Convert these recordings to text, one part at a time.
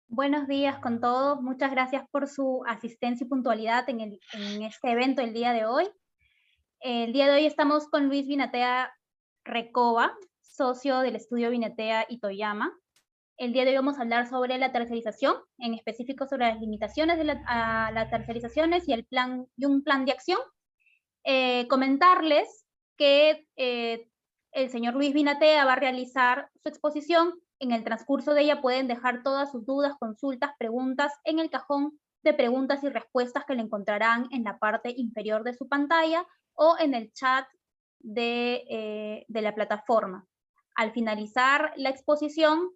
Buenos días con todos. Muchas gracias por su asistencia y puntualidad en este evento el día de hoy. El día de hoy estamos con Luis Vinatea Recoba, socio del estudio Vinatea y Toyama. El día de hoy vamos a hablar sobre la tercerización, en específico sobre las limitaciones de las tercerizaciones y un plan de acción. Comentarles que el señor Luis Vinatea va a realizar su exposición. En el transcurso de ella pueden dejar todas sus dudas, consultas, preguntas en el cajón de preguntas y respuestas que le encontrarán en la parte inferior de su pantalla o en el chat de la plataforma. Al finalizar la exposición,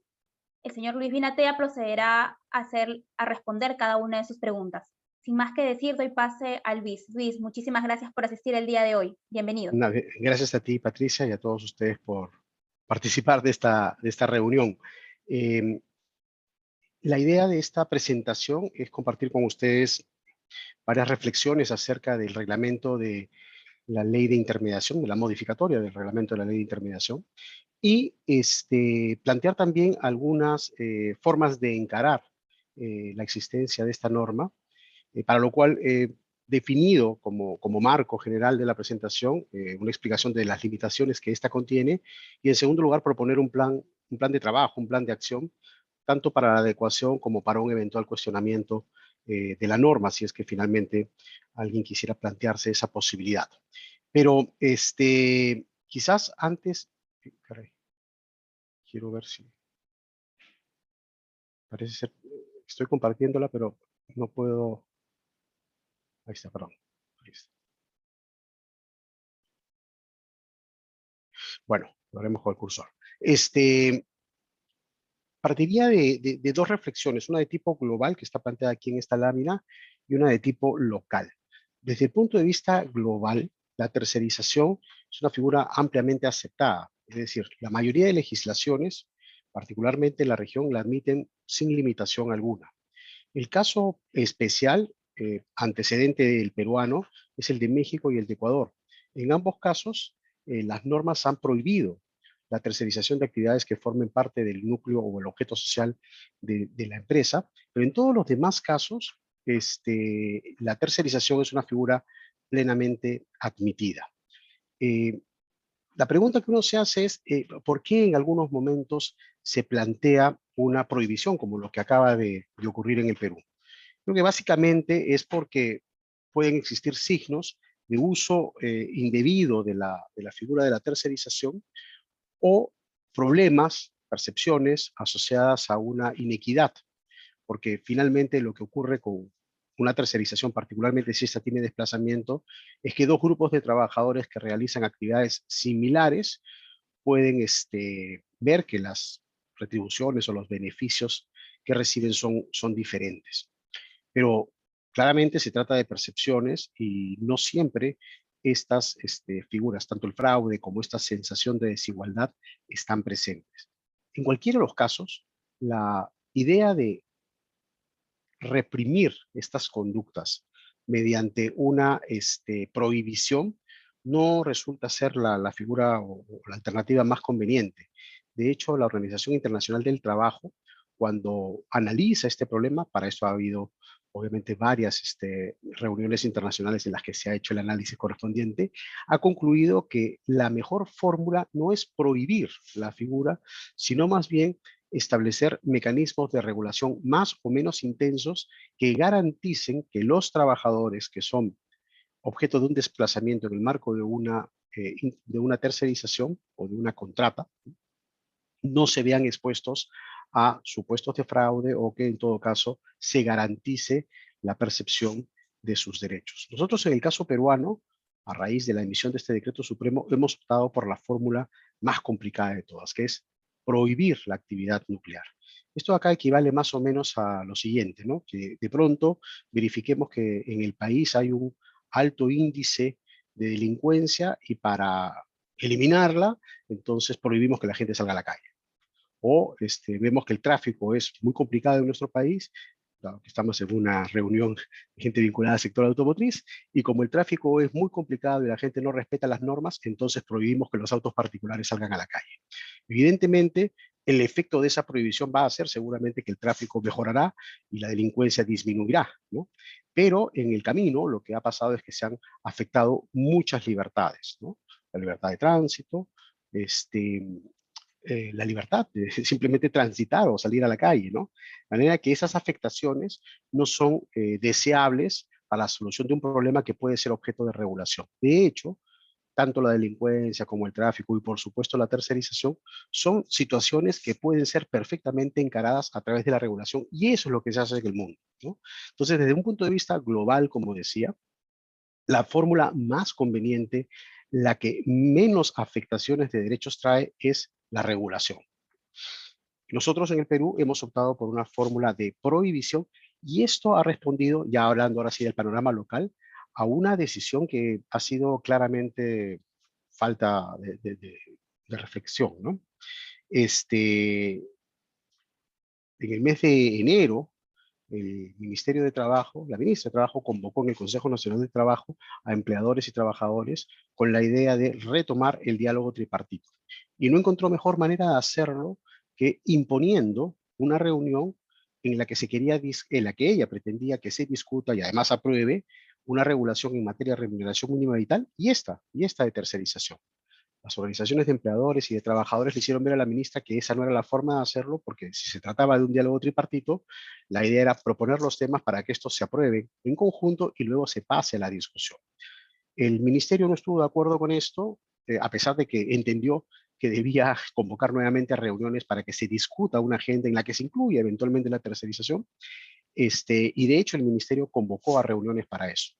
el señor Luis Vinatea procederá a responder cada una de sus preguntas. Sin más que decir, doy pase a Luis. Luis, muchísimas gracias por asistir el día de hoy. Bienvenido. Gracias a ti, Patricia, y a todos ustedes por participar de esta reunión. Eh, la idea de esta presentación es compartir con ustedes varias reflexiones acerca del reglamento de la ley de intermediación, de la modificatoria del reglamento de la ley de intermediación, y plantear también algunas formas de encarar la existencia de esta norma, para lo cual definido como marco general de la presentación, una explicación de las limitaciones que esta contiene, y en segundo lugar proponer un plan de trabajo, un plan de acción, tanto para la adecuación como para un eventual cuestionamiento de la norma, si es que finalmente alguien quisiera plantearse esa posibilidad. Pero quizás antes, caray, quiero ver si, parece ser, estoy compartiéndola, pero no puedo, ahí está, perdón. Ahí está. Bueno, lo haremos con el cursor. Partiría de dos reflexiones, una de tipo global, que está planteada aquí en esta lámina, y una de tipo local. Desde el punto de vista global, la tercerización es una figura ampliamente aceptada. Es decir, la mayoría de legislaciones, particularmente en la región, la admiten sin limitación alguna. El caso especial, antecedente del peruano, es el de México y el de Ecuador. En ambos casos, las normas han prohibido la tercerización de actividades que formen parte del núcleo o el objeto social de la empresa, pero en todos los demás casos, la tercerización es una figura plenamente admitida. Eh, la pregunta que uno se hace es, ¿por qué en algunos momentos se plantea una prohibición como lo que acaba de ocurrir en el Perú? Creo que básicamente es porque pueden existir signos de uso indebido de la figura de la tercerización o problemas, percepciones asociadas a una inequidad, porque finalmente lo que ocurre con una tercerización, particularmente si esta tiene desplazamiento, es que dos grupos de trabajadores que realizan actividades similares pueden ver que las retribuciones o los beneficios que reciben son diferentes. Pero claramente se trata de percepciones y no siempre estas figuras, tanto el fraude como esta sensación de desigualdad, están presentes. En cualquiera de los casos, la idea de reprimir estas conductas mediante una prohibición no resulta ser la figura o la alternativa más conveniente. De hecho, la Organización Internacional del Trabajo, cuando analiza este problema, para eso ha habido obviamente varias reuniones internacionales en las que se ha hecho el análisis correspondiente, ha concluido que la mejor fórmula no es prohibir la figura, sino más bien establecer mecanismos de regulación más o menos intensos que garanticen que los trabajadores que son objeto de un desplazamiento en el marco de una tercerización o de una contrata no se vean expuestos a supuestos de fraude o que en todo caso se garantice la percepción de sus derechos. Nosotros en el caso peruano, a raíz de la emisión de este decreto supremo, hemos optado por la fórmula más complicada de todas, que es prohibir la actividad nuclear. Esto acá equivale más o menos a lo siguiente, ¿no? Que de pronto verifiquemos que en el país hay un alto índice de delincuencia y para eliminarla, entonces prohibimos que la gente salga a la calle. O vemos que el tráfico es muy complicado en nuestro país, dado que estamos en una reunión de gente vinculada al sector automotriz, y como el tráfico es muy complicado y la gente no respeta las normas, entonces prohibimos que los autos particulares salgan a la calle. Evidentemente, el efecto de esa prohibición va a ser seguramente que el tráfico mejorará y la delincuencia disminuirá, ¿no? Pero en el camino lo que ha pasado es que se han afectado muchas libertades, ¿no? La libertad de tránsito, la libertad de simplemente transitar o salir a la calle, ¿no? De manera que esas afectaciones no son deseables para la solución de un problema que puede ser objeto de regulación. De hecho, tanto la delincuencia como el tráfico y por supuesto la tercerización son situaciones que pueden ser perfectamente encaradas a través de la regulación y eso es lo que se hace en el mundo, ¿no? Entonces, desde un punto de vista global, como decía, la fórmula más conveniente, la que menos afectaciones de derechos trae, es la regulación. Nosotros en el Perú hemos optado por una fórmula de prohibición y esto ha respondido, ya hablando ahora sí del panorama local, a una decisión que ha sido claramente falta de reflexión, ¿no? En el mes de enero, el Ministerio de Trabajo, la ministra de Trabajo convocó en el Consejo Nacional de Trabajo a empleadores y trabajadores con la idea de retomar el diálogo tripartito. Y no encontró mejor manera de hacerlo que imponiendo una reunión en la que en la que ella pretendía que se discuta y además apruebe una regulación en materia de remuneración mínima vital y esta de tercerización. Las organizaciones de empleadores y de trabajadores le hicieron ver a la ministra que esa no era la forma de hacerlo, porque si se trataba de un diálogo tripartito, la idea era proponer los temas para que estos se aprueben en conjunto y luego se pase a la discusión. El ministerio no estuvo de acuerdo con esto, a pesar de que entendió que debía convocar nuevamente a reuniones para que se discuta una agenda en la que se incluya eventualmente la tercerización, y de hecho el ministerio convocó a reuniones para eso.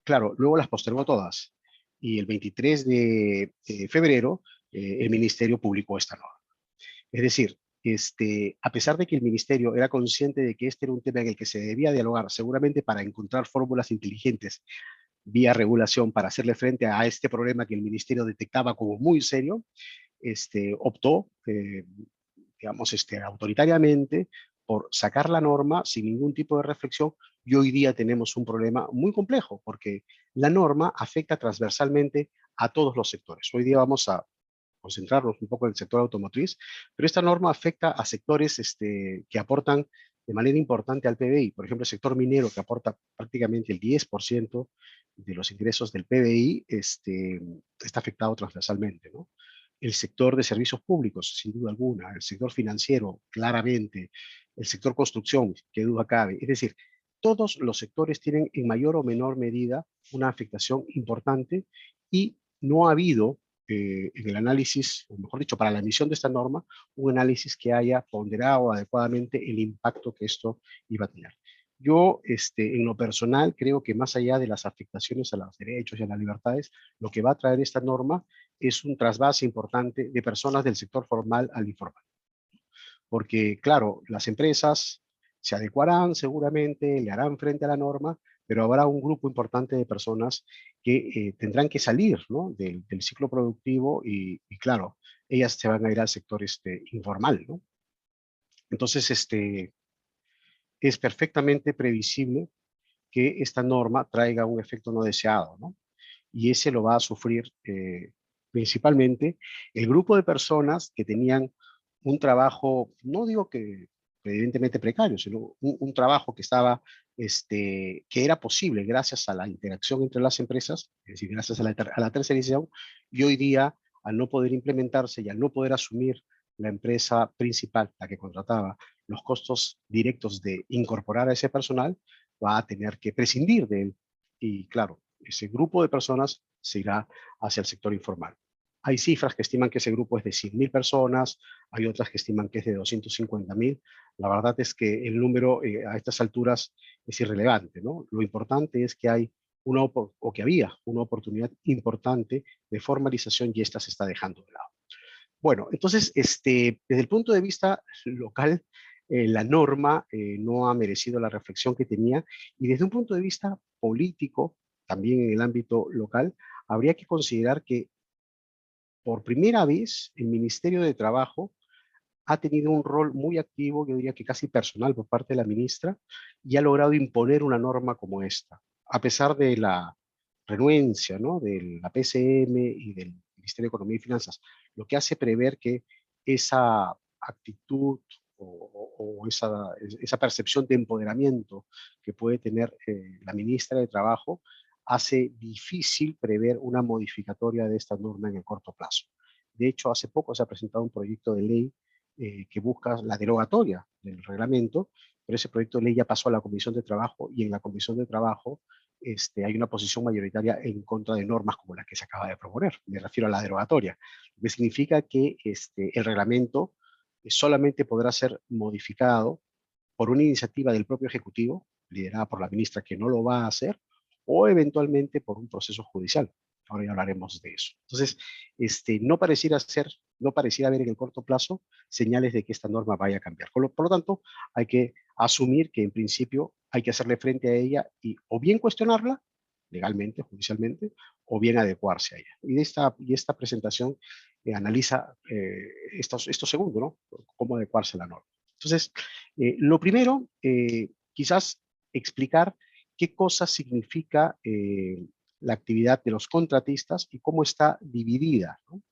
Claro, luego las postergó todas y el 23 de febrero el ministerio publicó esta norma. Es decir, a pesar de que el ministerio era consciente de que este era un tema en el que se debía dialogar, seguramente para encontrar fórmulas inteligentes vía regulación para hacerle frente a este problema que el ministerio detectaba como muy serio, optó, digamos, autoritariamente por sacar la norma sin ningún tipo de reflexión y hoy día tenemos un problema muy complejo porque la norma afecta transversalmente a todos los sectores. Hoy día vamos a concentrarnos un poco en el sector automotriz, pero esta norma afecta a sectores que aportan de manera importante al PBI. Por ejemplo, el sector minero, que aporta prácticamente el 10% de los ingresos del PBI, está afectado transversalmente, ¿no? El sector de servicios públicos, sin duda alguna, el sector financiero, claramente, el sector construcción, qué duda cabe. Es decir, todos los sectores tienen en mayor o menor medida una afectación importante y no ha habido en el análisis, o mejor dicho, para la emisión de esta norma, un análisis que haya ponderado adecuadamente el impacto que esto iba a tener. Yo, en lo personal, creo que más allá de las afectaciones a los derechos y a las libertades, lo que va a traer esta norma es un trasvase importante de personas del sector formal al informal. Porque, claro, las empresas se adecuarán seguramente, le harán frente a la norma, pero habrá un grupo importante de personas que tendrán que salir, ¿no? del ciclo productivo y, claro, ellas se van a ir al sector informal, ¿no? Entonces, es perfectamente previsible que esta norma traiga un efecto no deseado, ¿no? Y ese lo va a sufrir principalmente el grupo de personas que tenían un trabajo, no digo que evidentemente precario, sino un trabajo que estaba, que era posible gracias a la interacción entre las empresas, es decir, gracias a la tercerización, y hoy día, al no poder implementarse y al no poder asumir la empresa principal, la que contrataba, los costos directos de incorporar a ese personal, va a tener que prescindir de él. Y claro, ese grupo de personas se irá hacia el sector informal. Hay cifras que estiman que ese grupo es de 100.000 personas, hay otras que estiman que es de 250.000. La verdad es que el número a estas alturas es irrelevante, ¿no? Lo importante es que hay o que había una oportunidad importante de formalización y esta se está dejando de lado. Bueno, entonces, desde el punto de vista local, la norma no ha merecido la reflexión que tenía y desde un punto de vista político, también en el ámbito local, habría que considerar que por primera vez el Ministerio de Trabajo ha tenido un rol muy activo, yo diría que casi personal por parte de la ministra, y ha logrado imponer una norma como esta, a pesar de la renuencia, ¿no? de la PCM y del Ministerio de Economía y Finanzas, lo que hace prever que esa actitud o esa percepción de empoderamiento que puede tener la ministra de Trabajo hace difícil prever una modificatoria de esta norma en el corto plazo. De hecho, hace poco se ha presentado un proyecto de ley que busca la derogatoria del reglamento, pero ese proyecto de ley ya pasó a la Comisión de Trabajo y en la Comisión de Trabajo hay una posición mayoritaria en contra de normas como la que se acaba de proponer. Me refiero a la derogatoria, lo que significa que el reglamento solamente podrá ser modificado por una iniciativa del propio Ejecutivo, liderada por la ministra, que no lo va a hacer, o eventualmente por un proceso judicial. Ahora ya hablaremos de eso. Entonces, no pareciera haber en el corto plazo señales de que esta norma vaya a cambiar. Por lo tanto, hay que asumir que en principio hay que hacerle frente a ella y o bien cuestionarla legalmente, judicialmente, o bien adecuarse a ella. Y esta presentación analiza esto segundo, ¿no? Cómo adecuarse a la norma. Entonces, lo primero, quizás explicar qué cosa significa la actividad de los contratistas y cómo está dividida, ¿no?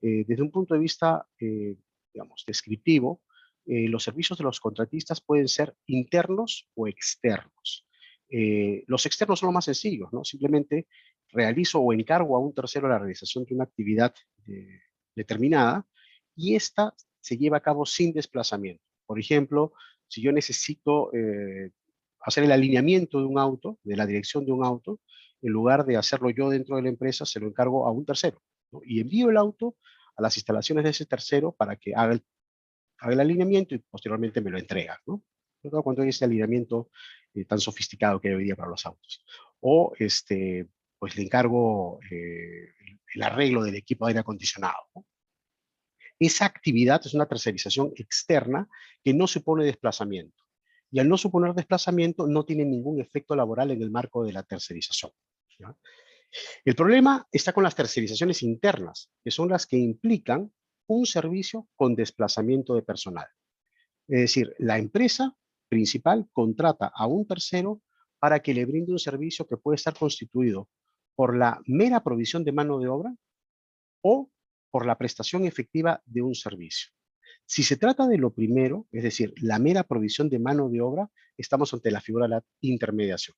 Desde un punto de vista, digamos, descriptivo, los servicios de los contratistas pueden ser internos o externos. Los externos son los más sencillos, ¿no? Simplemente realizo o encargo a un tercero la realización de una actividad determinada y esta se lleva a cabo sin desplazamiento. Por ejemplo, si yo necesito hacer el alineamiento de un auto, de la dirección de un auto, en lugar de hacerlo yo dentro de la empresa, se lo encargo a un tercero, ¿no? Y envío el auto a las instalaciones de ese tercero para que haga el alineamiento y posteriormente me lo entrega, ¿no? Sobre todo cuando hay ese alineamiento tan sofisticado que hay hoy día para los autos. O pues le encargo el arreglo del equipo de aire acondicionado, ¿no? Esa actividad es una tercerización externa que no supone desplazamiento. Y al no suponer desplazamiento, no tiene ningún efecto laboral en el marco de la tercerización, ¿ya? El problema está con las tercerizaciones internas, que son las que implican un servicio con desplazamiento de personal. Es decir, la empresa principal contrata a un tercero para que le brinde un servicio que puede estar constituido por la mera provisión de mano de obra o por la prestación efectiva de un servicio. Si se trata de lo primero, es decir, la mera provisión de mano de obra, estamos ante la figura de la intermediación.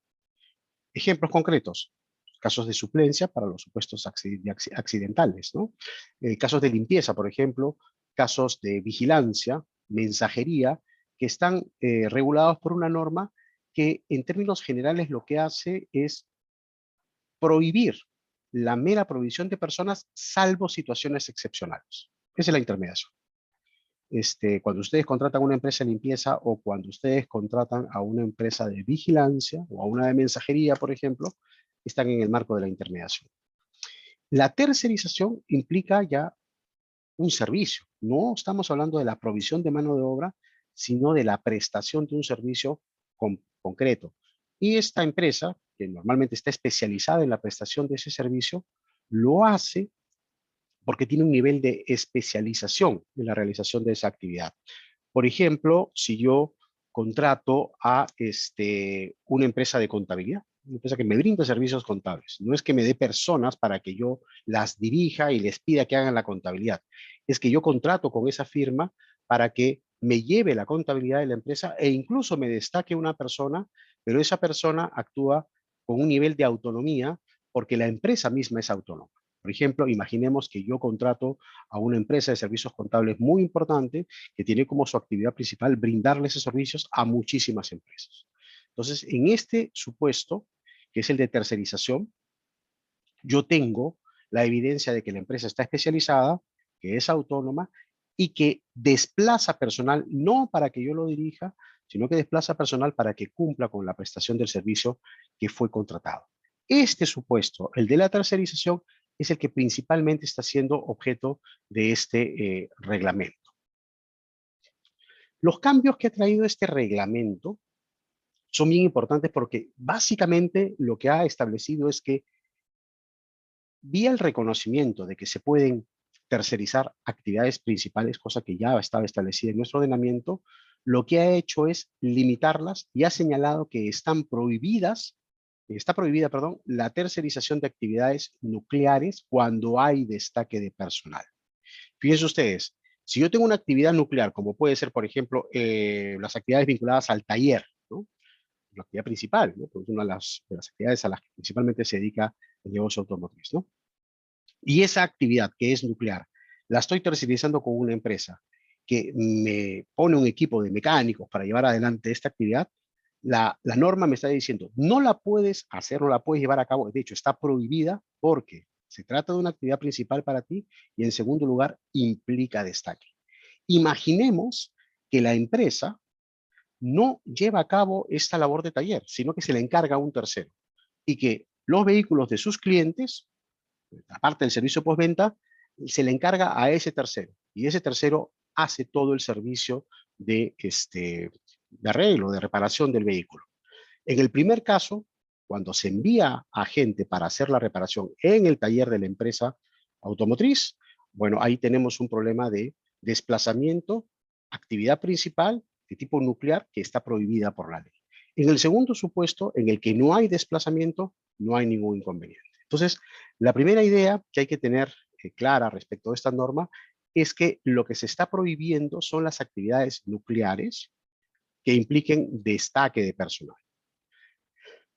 Ejemplos concretos: casos de suplencia para los supuestos accidentales, ¿no? Casos de limpieza, por ejemplo, casos de vigilancia, mensajería, que están regulados por una norma que en términos generales lo que hace es prohibir la mera provisión de personas salvo situaciones excepcionales. Esa es la intermediación. Cuando ustedes contratan a una empresa de limpieza o cuando ustedes contratan a una empresa de vigilancia o a una de mensajería, por ejemplo, están en el marco de la intermediación. La tercerización implica ya un servicio. No estamos hablando de la provisión de mano de obra, sino de la prestación de un servicio concreto. Y esta empresa, que normalmente está especializada en la prestación de ese servicio, lo hace porque tiene un nivel de especialización en la realización de esa actividad. Por ejemplo, si yo contrato a una empresa de contabilidad, una empresa que me brinda servicios contables, no es que me dé personas para que yo las dirija y les pida que hagan la contabilidad, es que yo contrato con esa firma para que me lleve la contabilidad de la empresa e incluso me destaque una persona, pero esa persona actúa con un nivel de autonomía porque la empresa misma es autónoma. Por ejemplo, imaginemos que yo contrato a una empresa de servicios contables muy importante que tiene como su actividad principal brindarle esos servicios a muchísimas empresas. Entonces, en este supuesto, que es el de tercerización, yo tengo la evidencia de que la empresa está especializada, que es autónoma y que desplaza personal no para que yo lo dirija, sino que desplaza personal para que cumpla con la prestación del servicio que fue contratado. Este supuesto, el de la tercerización, es el que principalmente está siendo objeto de este reglamento. Los cambios que ha traído este reglamento son bien importantes porque básicamente lo que ha establecido es que vía el reconocimiento de que se pueden tercerizar actividades principales, cosa que ya estaba establecida en nuestro ordenamiento, lo que ha hecho es limitarlas y ha señalado que está prohibida, perdón, la tercerización de actividades nucleares cuando hay destaque de personal. Fíjense ustedes, Si yo tengo una actividad nuclear, como puede ser, por ejemplo, las actividades vinculadas al taller, ¿no? La actividad principal, ¿no? Pues una de las actividades a las que principalmente se dedica el negocio automotriz, ¿no? Y esa actividad que es nuclear, la estoy tercerizando con una empresa que me pone un equipo de mecánicos para llevar adelante esta actividad. La norma me está diciendo, no la puedes hacer, no la puedes llevar a cabo. De hecho, está prohibida porque se trata de una actividad principal para ti y en segundo lugar implica destaque. Imaginemos que la empresa no lleva a cabo esta labor de taller, sino que se le encarga a un tercero y que los vehículos de sus clientes, aparte del servicio postventa, se le encarga a ese tercero y ese tercero hace todo el servicio de arreglo, de reparación del vehículo. En el primer caso, cuando se envía a gente para hacer la reparación en el taller de la empresa automotriz, bueno, ahí tenemos un problema de desplazamiento, actividad principal de tipo nuclear que está prohibida por la ley. En el segundo supuesto, en el que no hay desplazamiento, no hay ningún inconveniente. Entonces, la primera idea que hay que tener clara respecto a esta norma es que lo que se está prohibiendo son las actividades nucleares que impliquen destaque de personal.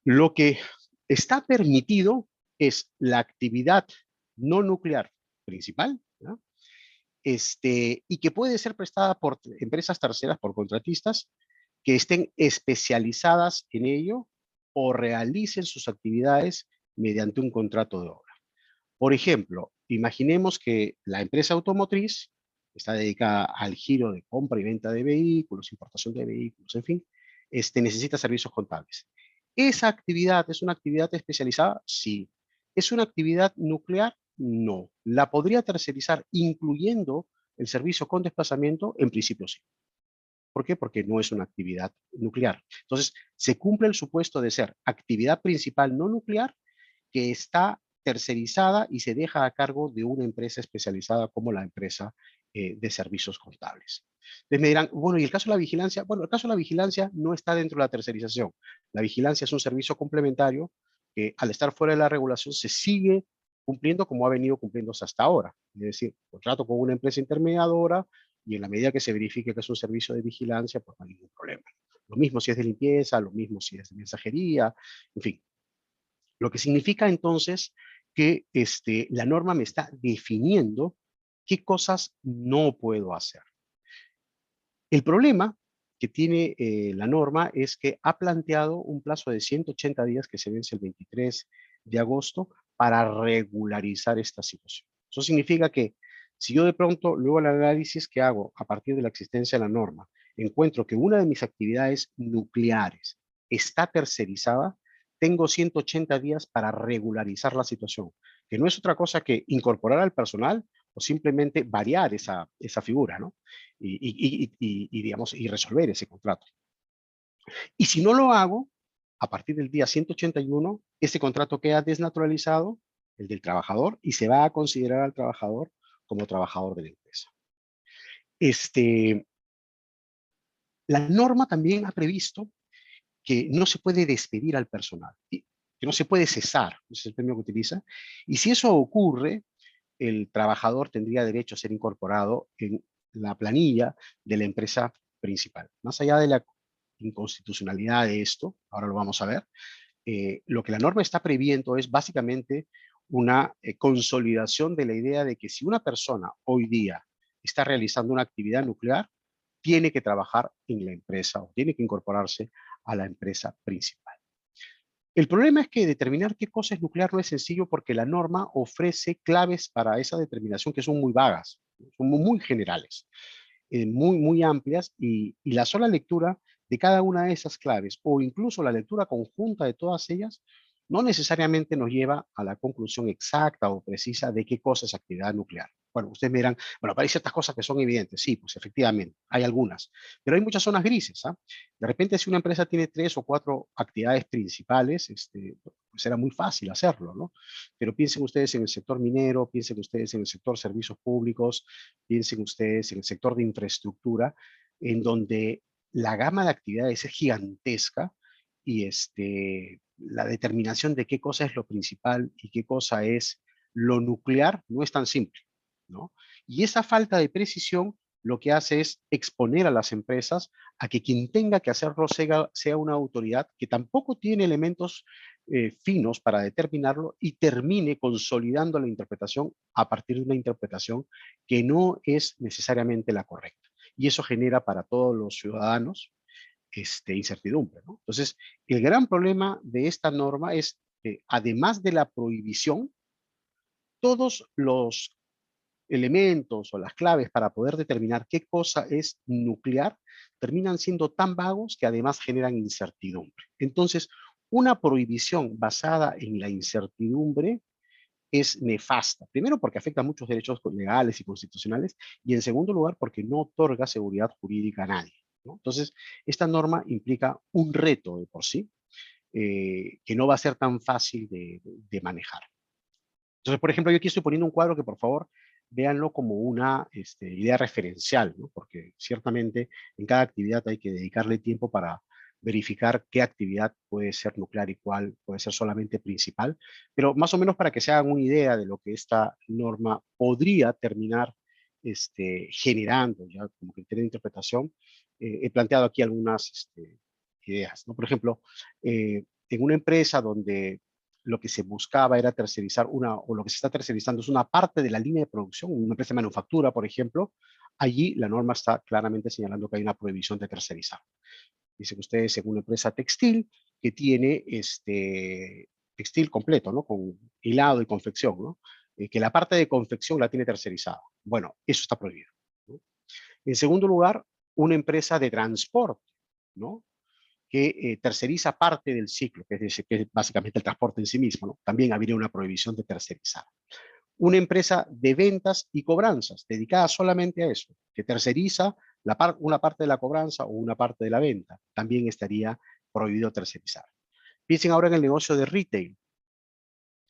Lo que está permitido es la actividad no nuclear principal, ¿no? Y que puede ser prestada por empresas terceras, por contratistas, que estén especializadas en ello o realicen sus actividades mediante un contrato de obra. Por ejemplo, imaginemos que la empresa automotriz está dedicada al giro de compra y venta de vehículos, importación de vehículos, en fin, necesita servicios contables. ¿Esa actividad es una actividad especializada? Sí. ¿Es una actividad nuclear? No. ¿La podría tercerizar incluyendo el servicio con desplazamiento? En principio sí. ¿Por qué? Porque no es una actividad nuclear. Entonces, se cumple el supuesto de ser actividad principal no nuclear que está tercerizada y se deja a cargo de una empresa especializada como la empresa de servicios contables. Entonces me dirán, bueno, ¿y el caso de la vigilancia? Bueno, el caso de la vigilancia no está dentro de la tercerización. La vigilancia es un servicio complementario que al estar fuera de la regulación se sigue cumpliendo como ha venido cumpliéndose hasta ahora. Es decir, contrato con una empresa intermediadora y en la medida que se verifique que es un servicio de vigilancia, pues no hay ningún problema. Lo mismo si es de limpieza, lo mismo si es de mensajería, en fin. Lo que significa entonces que la norma me está definiendo qué cosas no puedo hacer. El problema que tiene la norma es que ha planteado un plazo de 180 días que se vence el 23 de agosto para regularizar esta situación. Eso significa que si yo de pronto, luego el análisis que hago a partir de la existencia de la norma, encuentro que una de mis actividades nucleares está tercerizada, tengo 180 días para regularizar la situación, que no es otra cosa que incorporar al personal o simplemente variar esa figura, ¿no? Digamos, y resolver ese contrato. Y si no lo hago, a partir del día 181, ese contrato queda desnaturalizado, el del trabajador, y se va a considerar al trabajador como trabajador de la empresa. La norma también ha previsto que no se puede despedir al personal, que no se puede cesar, ese es el término que utiliza, y si eso ocurre, el trabajador tendría derecho a ser incorporado en la planilla de la empresa principal. Más allá de la inconstitucionalidad de esto, ahora lo vamos a ver, lo que la norma está previendo es básicamente una consolidación de la idea de que si una persona hoy día está realizando una actividad nuclear, tiene que trabajar en la empresa o tiene que incorporarse a la empresa principal. El problema es que determinar qué cosa es nuclear no es sencillo porque la norma ofrece claves para esa determinación que son muy vagas, son muy generales, muy amplias y la sola lectura de cada una de esas claves o incluso la lectura conjunta de todas ellas no necesariamente nos lleva a la conclusión exacta o precisa de qué cosa es actividad nuclear. Bueno, ustedes me dirán, bueno, pero hay ciertas cosas que son evidentes. Sí, pues efectivamente, hay algunas. Pero hay muchas zonas grises. ¿Ah? De repente, si una empresa tiene 3 o 4 actividades principales, pues era muy fácil hacerlo, ¿no? Pero piensen ustedes en el sector minero, piensen ustedes en el sector servicios públicos, piensen ustedes en el sector de infraestructura, en donde la gama de actividades es gigantesca y la determinación de qué cosa es lo principal y qué cosa es lo nuclear no es tan simple, ¿no? Y esa falta de precisión lo que hace es exponer a las empresas a que quien tenga que hacerlo sea una autoridad que tampoco tiene elementos finos para determinarlo y termine consolidando la interpretación a partir de una interpretación que no es necesariamente la correcta. Y eso genera para todos los ciudadanos incertidumbre, ¿no? Entonces, el gran problema de esta norma es que además de la prohibición, todos los elementos o las claves para poder determinar qué cosa es nuclear terminan siendo tan vagos que además generan incertidumbre. Entonces, una prohibición basada en la incertidumbre es nefasta. Primero porque afecta muchos derechos legales y constitucionales y en segundo lugar porque no otorga seguridad jurídica a nadie, ¿no? Entonces, esta norma implica un reto de por sí que no va a ser tan fácil de manejar. Entonces, por ejemplo, yo aquí estoy poniendo un cuadro que por favor véanlo como una idea referencial, ¿no? Porque ciertamente en cada actividad hay que dedicarle tiempo para verificar qué actividad puede ser nuclear y cuál puede ser solamente principal, pero más o menos para que se hagan una idea de lo que esta norma podría terminar generando, ya como criterio de interpretación, he planteado aquí algunas ideas, ¿no? Por ejemplo, en una empresa donde lo que se buscaba era tercerizar o lo que se está tercerizando es una parte de la línea de producción, una empresa de manufactura, por ejemplo, allí la norma está claramente señalando que hay una prohibición de tercerizar. Dicen ustedes en una empresa textil que tiene textil completo, ¿no? Con hilado y confección, ¿no? Que la parte de confección la tiene tercerizada. Bueno, eso está prohibido, ¿no? En segundo lugar, una empresa de transporte, ¿no? Que terceriza parte del ciclo, que es básicamente el transporte en sí mismo, ¿no? También habría una prohibición de tercerizar. Una empresa de ventas y cobranzas, dedicada solamente a eso, que terceriza una parte de la cobranza o una parte de la venta, también estaría prohibido tercerizar. Piensen ahora en el negocio de retail,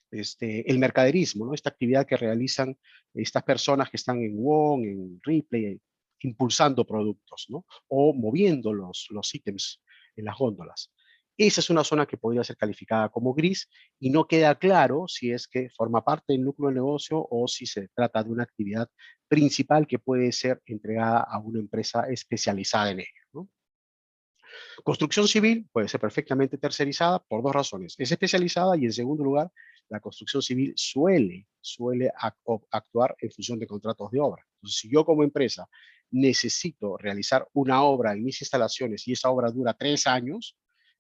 el mercaderismo, ¿no? Esta actividad que realizan estas personas que están en WOM, en Ripley, impulsando productos, ¿no? O moviendo los ítems en las góndolas. Esa es una zona que podría ser calificada como gris y no queda claro si es que forma parte del núcleo de negocio o si se trata de una actividad principal que puede ser entregada a una empresa especializada en ello, ¿no? Construcción civil puede ser perfectamente tercerizada por dos razones. Es especializada y en segundo lugar, la construcción civil suele actuar en función de contratos de obra. Entonces, si yo como empresa necesito realizar una obra en mis instalaciones y esa obra dura 3 años,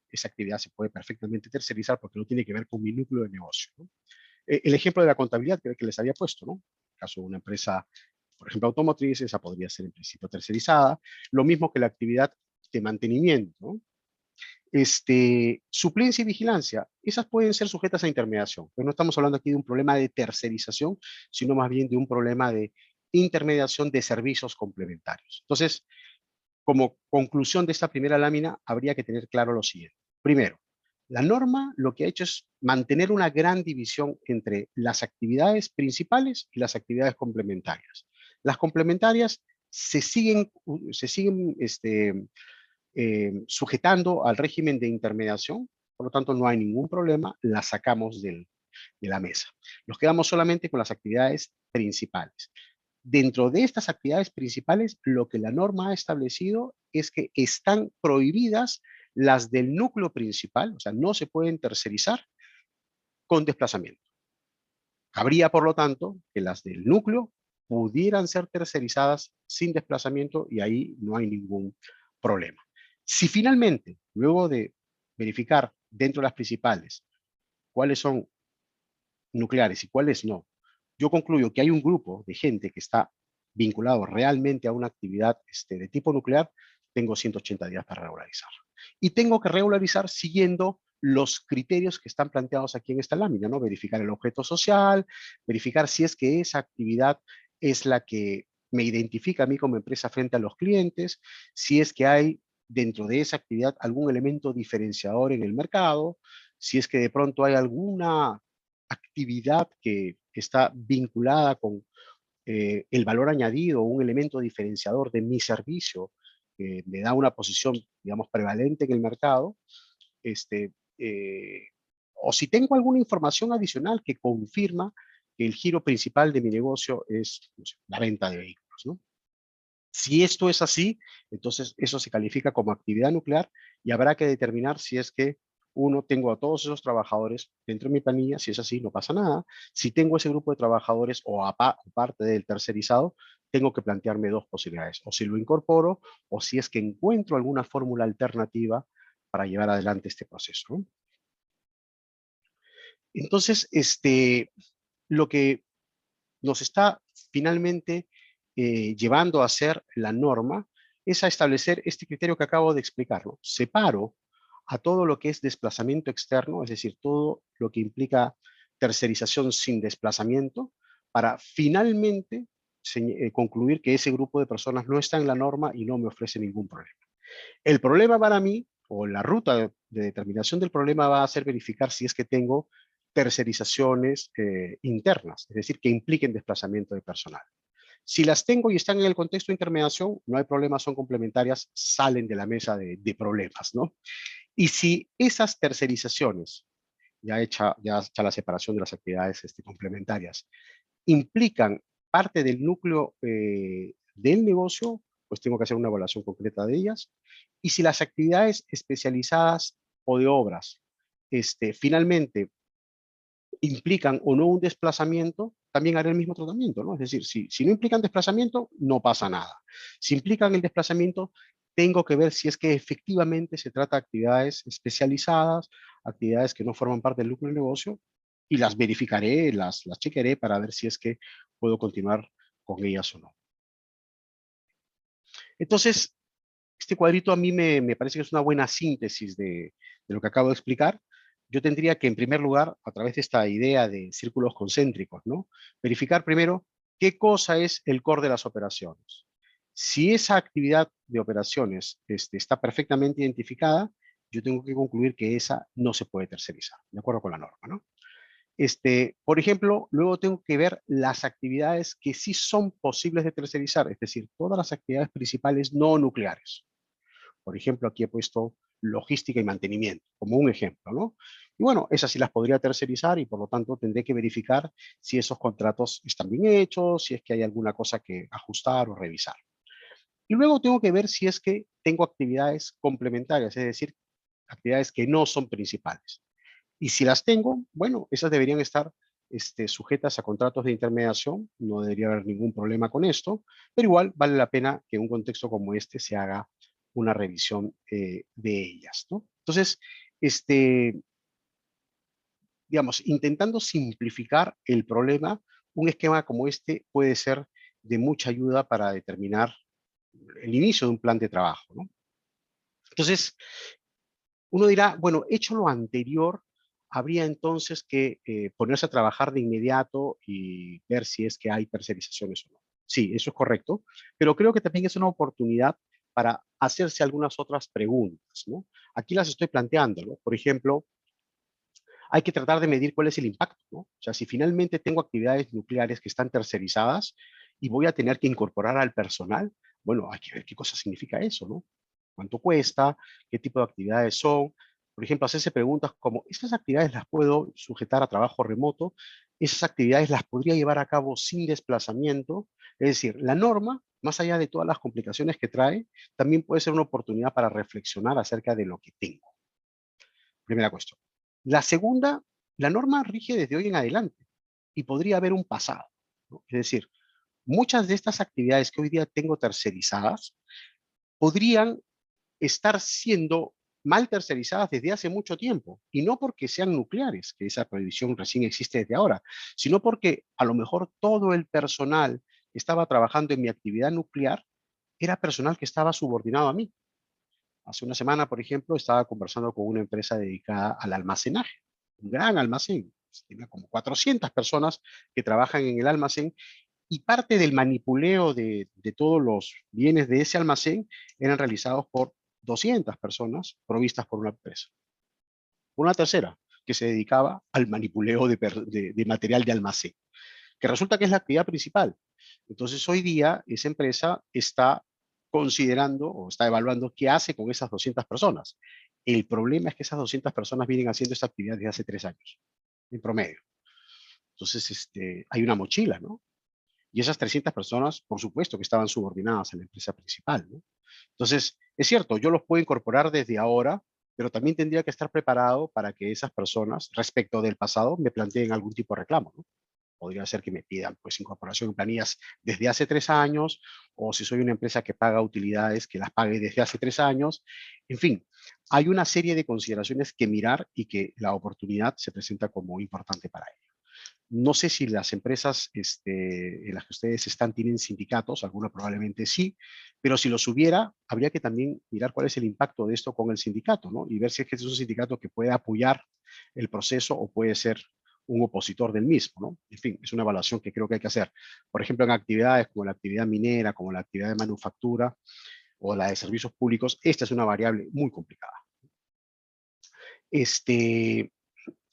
esa actividad se puede perfectamente tercerizar porque no tiene que ver con mi núcleo de negocio, ¿no? El ejemplo de la contabilidad que les había puesto, ¿no? En el caso de una empresa, por ejemplo, automotriz, esa podría ser en principio tercerizada. Lo mismo que la actividad de mantenimiento, ¿no? Suplencia y vigilancia, esas pueden ser sujetas a intermediación, pero no estamos hablando aquí de un problema de tercerización, sino más bien de un problema de intermediación de servicios complementarios. Entonces, como conclusión de esta primera lámina, habría que tener claro lo siguiente. Primero, la norma lo que ha hecho es mantener una gran división entre las actividades principales y las actividades complementarias. Las complementarias se siguen sujetando al régimen de intermediación, por lo tanto no hay ningún problema, la sacamos de la mesa. Nos quedamos solamente con las actividades principales. Dentro de estas actividades principales, lo que la norma ha establecido es que están prohibidas las del núcleo principal, o sea, no se pueden tercerizar con desplazamiento. Habría, por lo tanto, que las del núcleo pudieran ser tercerizadas sin desplazamiento y ahí no hay ningún problema. Si finalmente, luego de verificar dentro de las principales cuáles son nucleares y cuáles no, yo concluyo que hay un grupo de gente que está vinculado realmente a una actividad de tipo nuclear, tengo 180 días para regularizar. Y tengo que regularizar siguiendo los criterios que están planteados aquí en esta lámina, ¿no? Verificar el objeto social, verificar si es que esa actividad es la que me identifica a mí como empresa frente a los clientes, si es que hay dentro de esa actividad algún elemento diferenciador en el mercado, si es que de pronto hay alguna actividad que está vinculada con el valor añadido, un elemento diferenciador de mi servicio, que me da una posición, digamos, prevalente en el mercado, este, eh, o si tengo alguna información adicional que confirma que el giro principal de mi negocio es, no sé, la venta de vehículos, ¿no? Si esto es así, entonces eso se califica como actividad nuclear y habrá que determinar si es que uno, tengo a todos esos trabajadores dentro de mi planilla, si es así, no pasa nada. Si tengo ese grupo de trabajadores o parte del tercerizado, tengo que plantearme dos posibilidades, o si lo incorporo o si es que encuentro alguna fórmula alternativa para llevar adelante este proceso, ¿no? Entonces, lo que nos está finalmente llevando a hacer la norma es a establecer este criterio que acabo de explicar, ¿no? Separo a todo lo que es desplazamiento externo, es decir, todo lo que implica tercerización sin desplazamiento, para finalmente concluir que ese grupo de personas no está en la norma y no me ofrece ningún problema. El problema para mí, o la ruta de determinación del problema va a ser verificar si es que tengo tercerizaciones internas, es decir, que impliquen desplazamiento de personal. Si las tengo y están en el contexto de intermediación, no hay problema, son complementarias, salen de la mesa de problemas, ¿no? Y si esas tercerizaciones, ya hecha la separación de las actividades complementarias, implican parte del núcleo del negocio, pues tengo que hacer una evaluación concreta de ellas. Y si las actividades especializadas o de obras, finalmente implican o no un desplazamiento, también haré el mismo tratamiento, ¿no? Es decir, si no implican desplazamiento, no pasa nada. Si implican el desplazamiento, tengo que ver si es que efectivamente se trata de actividades especializadas, actividades que no forman parte del núcleo del negocio, y las verificaré, las chequearé para ver si es que puedo continuar con ellas o no. Entonces, este cuadrito a mí me parece que es una buena síntesis de lo que acabo de explicar. Yo tendría que, en primer lugar, a través de esta idea de círculos concéntricos, ¿no? Verificar primero qué cosa es el core de las operaciones. Si esa actividad de operaciones está perfectamente identificada, yo tengo que concluir que esa no se puede tercerizar, de acuerdo con la norma, ¿no? Por ejemplo, luego tengo que ver las actividades que sí son posibles de tercerizar, es decir, todas las actividades principales no nucleares. Por ejemplo, aquí he puesto logística y mantenimiento, como un ejemplo, ¿no? Y bueno, esas sí las podría tercerizar y por lo tanto tendré que verificar si esos contratos están bien hechos, si es que hay alguna cosa que ajustar o revisar. Y luego tengo que ver si es que tengo actividades complementarias, es decir, actividades que no son principales. Y si las tengo, bueno, esas deberían estar sujetas a contratos de intermediación, no debería haber ningún problema con esto, pero igual vale la pena que en un contexto como este se haga una revisión de ellas, ¿no? Entonces, digamos, intentando simplificar el problema, un esquema como este puede ser de mucha ayuda para determinar el inicio de un plan de trabajo, ¿no? Entonces, uno dirá, bueno, hecho lo anterior, habría entonces que ponerse a trabajar de inmediato y ver si es que hay tercerizaciones o no. Sí, eso es correcto, pero creo que también es una oportunidad para hacerse algunas otras preguntas, ¿no? Aquí las estoy planteando, ¿no? Por ejemplo, hay que tratar de medir cuál es el impacto, ¿no? O sea, si finalmente tengo actividades nucleares que están tercerizadas y voy a tener que incorporar al personal, bueno, hay que ver qué cosa significa eso, ¿no? ¿Cuánto cuesta? ¿Qué tipo de actividades son? Por ejemplo, hacerse preguntas como, ¿estas actividades las puedo sujetar a trabajo remoto? ¿Esas actividades las podría llevar a cabo sin desplazamiento? Es decir, la norma, más allá de todas las complicaciones que trae, también puede ser una oportunidad para reflexionar acerca de lo que tengo. Primera cuestión. La segunda, la norma rige desde hoy en adelante y podría haber un pasado, ¿no? Es decir, muchas de estas actividades que hoy día tengo tercerizadas podrían estar siendo mal tercerizadas desde hace mucho tiempo, y no porque sean nucleares, que esa prohibición recién existe desde ahora, sino porque a lo mejor todo el personal que estaba trabajando en mi actividad nuclear era personal que estaba subordinado a mí. Hace una semana, por ejemplo, estaba conversando con una empresa dedicada al almacenaje, un gran almacén, tiene como 400 personas que trabajan en el almacén y parte del manipuleo de todos los bienes de ese almacén eran realizados por 200 personas provistas por una empresa. Una tercera que se dedicaba al manipuleo de material de almacén, que resulta que es la actividad principal. Entonces, hoy día esa empresa está considerando o está evaluando qué hace con esas 200 personas. El problema es que esas 200 personas vienen haciendo esta actividad desde hace 3 años, en promedio. Entonces, hay una mochila, ¿no? Y esas 300 personas, por supuesto que estaban subordinadas a la empresa principal, ¿no? Entonces, es cierto, yo los puedo incorporar desde ahora, pero también tendría que estar preparado para que esas personas, respecto del pasado, me planteen algún tipo de reclamo, ¿no? Podría ser que me pidan pues incorporación en planillas desde hace 3 años, o si soy una empresa que paga utilidades, que las pague desde hace 3 años. En fin, hay una serie de consideraciones que mirar y que la oportunidad se presenta como importante para ello. No sé si las empresas en las que ustedes están tienen sindicatos, alguna probablemente sí, pero si los hubiera, habría que también mirar cuál es el impacto de esto con el sindicato, ¿no? Y ver si es que es un sindicato que puede apoyar el proceso o puede ser un opositor del mismo, ¿no? En fin, es una evaluación que creo que hay que hacer. Por ejemplo, en actividades como la actividad minera, como la actividad de manufactura o la de servicios públicos, esta es una variable muy complicada. Este,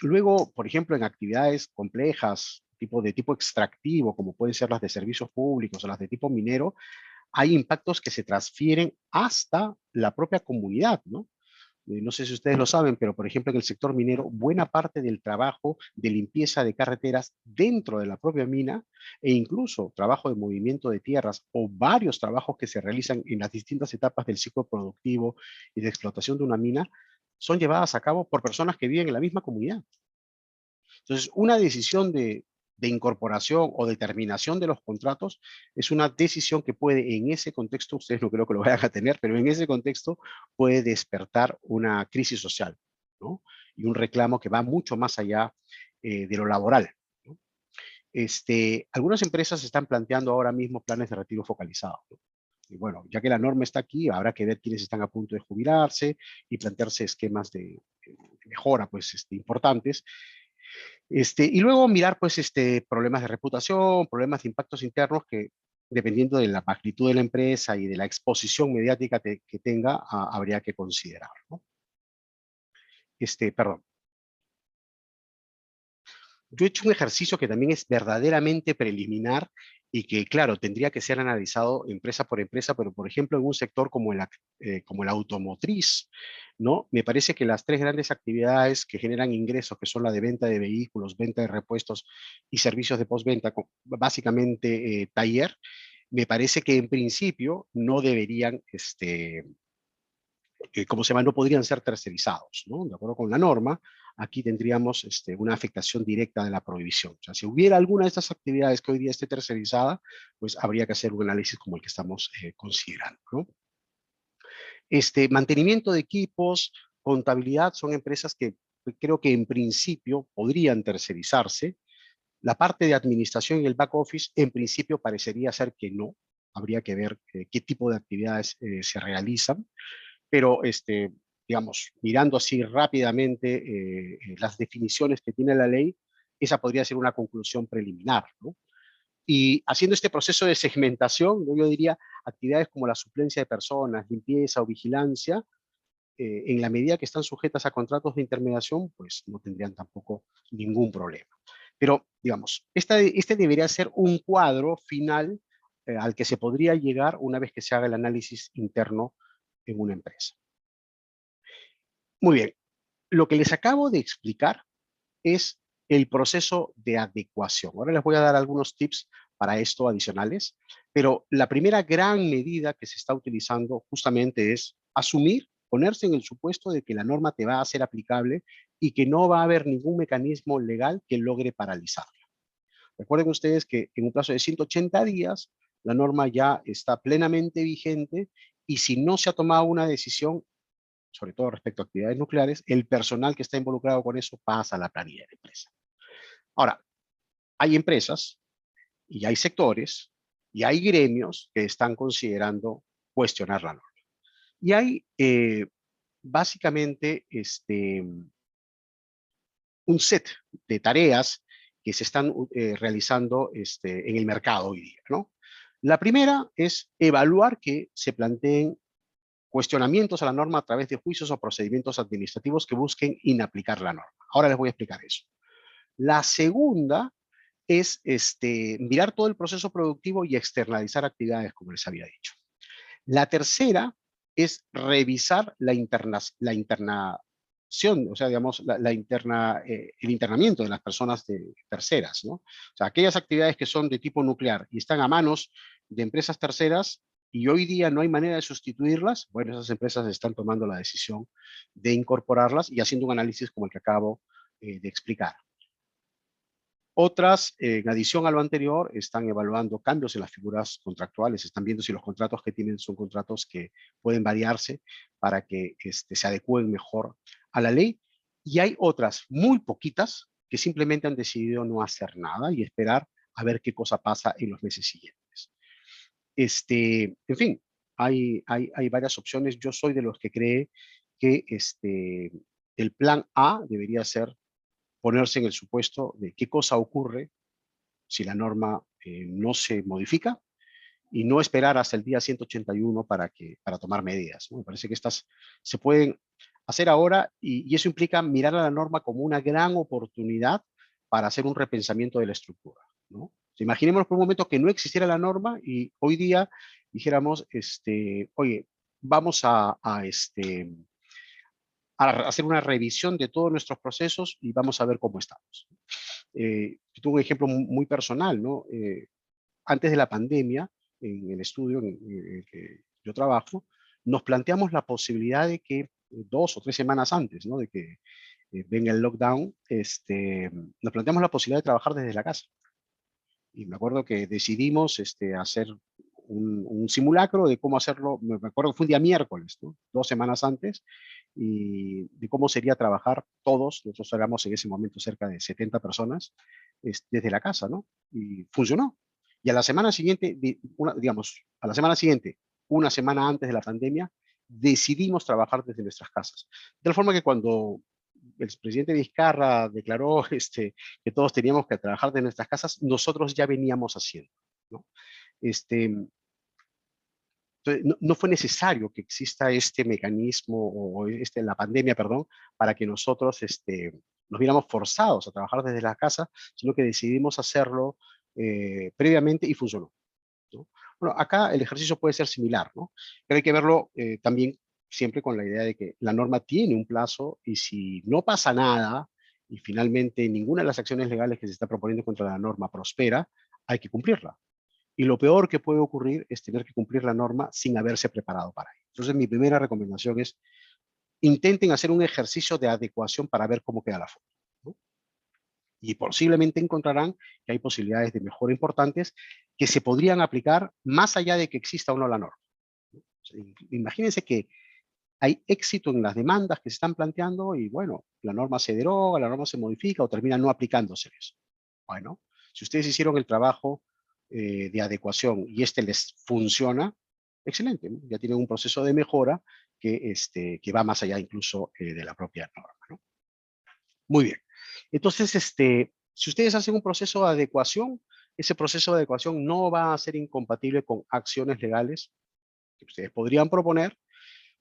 Luego, por ejemplo, en actividades complejas, de tipo extractivo, como pueden ser las de servicios públicos o las de tipo minero, hay impactos que se transfieren hasta la propia comunidad, ¿no? No sé si ustedes lo saben, pero por ejemplo en el sector minero, buena parte del trabajo de limpieza de carreteras dentro de la propia mina e incluso trabajo de movimiento de tierras o varios trabajos que se realizan en las distintas etapas del ciclo productivo y de explotación de una mina son llevadas a cabo por personas que viven en la misma comunidad. Entonces, una decisión de incorporación o determinación de los contratos es una decisión que puede, en ese contexto, ustedes no creo que lo vayan a tener, pero en ese contexto puede despertar una crisis social, ¿no? Y un reclamo que va mucho más allá de lo laboral, ¿no? Algunas empresas están planteando ahora mismo planes de retiro focalizados, ¿no? Y bueno, ya que la norma está aquí, habrá que ver quiénes están a punto de jubilarse y plantearse esquemas de mejora pues, importantes y luego mirar, pues, problemas de reputación, problemas de impactos internos que, dependiendo de la magnitud de la empresa y de la exposición mediática que tenga, habría que considerar, ¿no? Perdón. Yo he hecho un ejercicio que también es verdaderamente preliminar y que, claro, tendría que ser analizado empresa por empresa, pero, por ejemplo, en un sector como el automotriz, ¿no? Me parece que las tres grandes actividades que generan ingresos, que son la de venta de vehículos, venta de repuestos y servicios de postventa, básicamente taller, me parece que en principio no deberían, ¿cómo se llama? No podrían ser tercerizados, ¿no? De acuerdo con la norma, aquí tendríamos una afectación directa de la prohibición. O sea, si hubiera alguna de estas actividades que hoy día esté tercerizada, pues habría que hacer un análisis como el que estamos considerando, ¿no? Mantenimiento de equipos, contabilidad, son empresas que creo que en principio podrían tercerizarse. La parte de administración y el back office, en principio parecería ser que no. Habría que ver qué tipo de actividades se realizan, pero digamos, mirando así rápidamente las definiciones que tiene la ley, esa podría ser una conclusión preliminar, ¿no? Y haciendo este proceso de segmentación, yo diría actividades como la suplencia de personas, limpieza o vigilancia, en la medida que están sujetas a contratos de intermediación, pues no tendrían tampoco ningún problema. Pero, digamos, este debería ser un cuadro final al que se podría llegar una vez que se haga el análisis interno en una empresa. Muy bien, lo que les acabo de explicar es el proceso de adecuación. Ahora les voy a dar algunos tips para esto adicionales, pero la primera gran medida que se está utilizando justamente es asumir, ponerse en el supuesto de que la norma te va a ser aplicable y que no va a haber ningún mecanismo legal que logre paralizarla. Recuerden ustedes que en un plazo de 180 días la norma ya está plenamente vigente y si no se ha tomado una decisión, sobre todo respecto a actividades nucleares, el personal que está involucrado con eso pasa a la planilla de la empresa. Ahora, hay empresas y hay sectores y hay gremios que están considerando cuestionar la norma. Y hay básicamente un set de tareas que se están realizando en el mercado hoy día, ¿no? La primera es evaluar que se planteen cuestionamientos a la norma a través de juicios o procedimientos administrativos que busquen inaplicar la norma. Ahora les voy a explicar eso. La segunda es mirar todo el proceso productivo y externalizar actividades, como les había dicho. La tercera es revisar la o sea, digamos, el internamiento de las personas terceras, ¿no? O sea, aquellas actividades que son de tipo nuclear y están a manos de empresas terceras y hoy día no hay manera de sustituirlas, bueno, esas empresas están tomando la decisión de incorporarlas y haciendo un análisis como el que acabo de explicar. Otras, en adición a lo anterior, están evaluando cambios en las figuras contractuales, están viendo si los contratos que tienen son contratos que pueden variarse para que se adecúen mejor a la ley. Y hay otras, muy poquitas, que simplemente han decidido no hacer nada y esperar a ver qué cosa pasa en los meses siguientes. En fin, hay varias opciones. Yo soy de los que cree que el plan A debería ser ponerse en el supuesto de qué cosa ocurre si la norma no se modifica y no esperar hasta el día 181 para tomar medidas, ¿no? Me parece que estas se pueden hacer ahora y eso implica mirar a la norma como una gran oportunidad para hacer un repensamiento de la estructura, ¿no? Imaginémonos por un momento que no existiera la norma y hoy día dijéramos, oye, vamos a hacer una revisión de todos nuestros procesos y vamos a ver cómo estamos. Yo tuve un ejemplo muy personal, ¿no? Antes de la pandemia, en el estudio en el que yo trabajo, nos planteamos la posibilidad de que 2 o 3 semanas antes, ¿no? De que venga el lockdown, nos planteamos la posibilidad de trabajar desde la casa. Y me acuerdo que decidimos hacer un simulacro de cómo hacerlo, me acuerdo que fue un día miércoles, ¿no? 2 semanas antes, y de cómo sería trabajar todos, nosotros éramos en ese momento cerca de 70 personas, desde la casa, ¿no? Y funcionó. Y a la semana siguiente, digamos, a la semana siguiente, una semana antes de la pandemia, decidimos trabajar desde nuestras casas. De tal forma que cuando el presidente Vizcarra declaró que todos teníamos que trabajar de nuestras casas, nosotros ya veníamos haciendo, ¿no? Entonces, no fue necesario que exista este mecanismo o la pandemia, perdón, para que nosotros nos viéramos forzados a trabajar desde la casa, sino que decidimos hacerlo previamente y funcionó, ¿no? Bueno, acá el ejercicio puede ser similar, ¿no? Pero hay que verlo también siempre con la idea de que la norma tiene un plazo y si no pasa nada y finalmente ninguna de las acciones legales que se está proponiendo contra la norma prospera, hay que cumplirla. Y lo peor que puede ocurrir es tener que cumplir la norma sin haberse preparado para ello. Entonces, mi primera recomendación es intenten hacer un ejercicio de adecuación para ver cómo queda la foto, ¿no? Y posiblemente encontrarán que hay posibilidades de mejora importantes que se podrían aplicar más allá de que exista o no la norma. O sea, imagínense que hay éxito en las demandas que se están planteando y bueno, la norma se deroga, la norma se modifica o termina no aplicándose eso. Bueno, si ustedes hicieron el trabajo de adecuación y les funciona, excelente, ¿no? Ya tienen un proceso de mejora que va más allá incluso de la propia norma, ¿no? Muy bien. Entonces, si ustedes hacen un proceso de adecuación, ese proceso de adecuación no va a ser incompatible con acciones legales que ustedes podrían proponer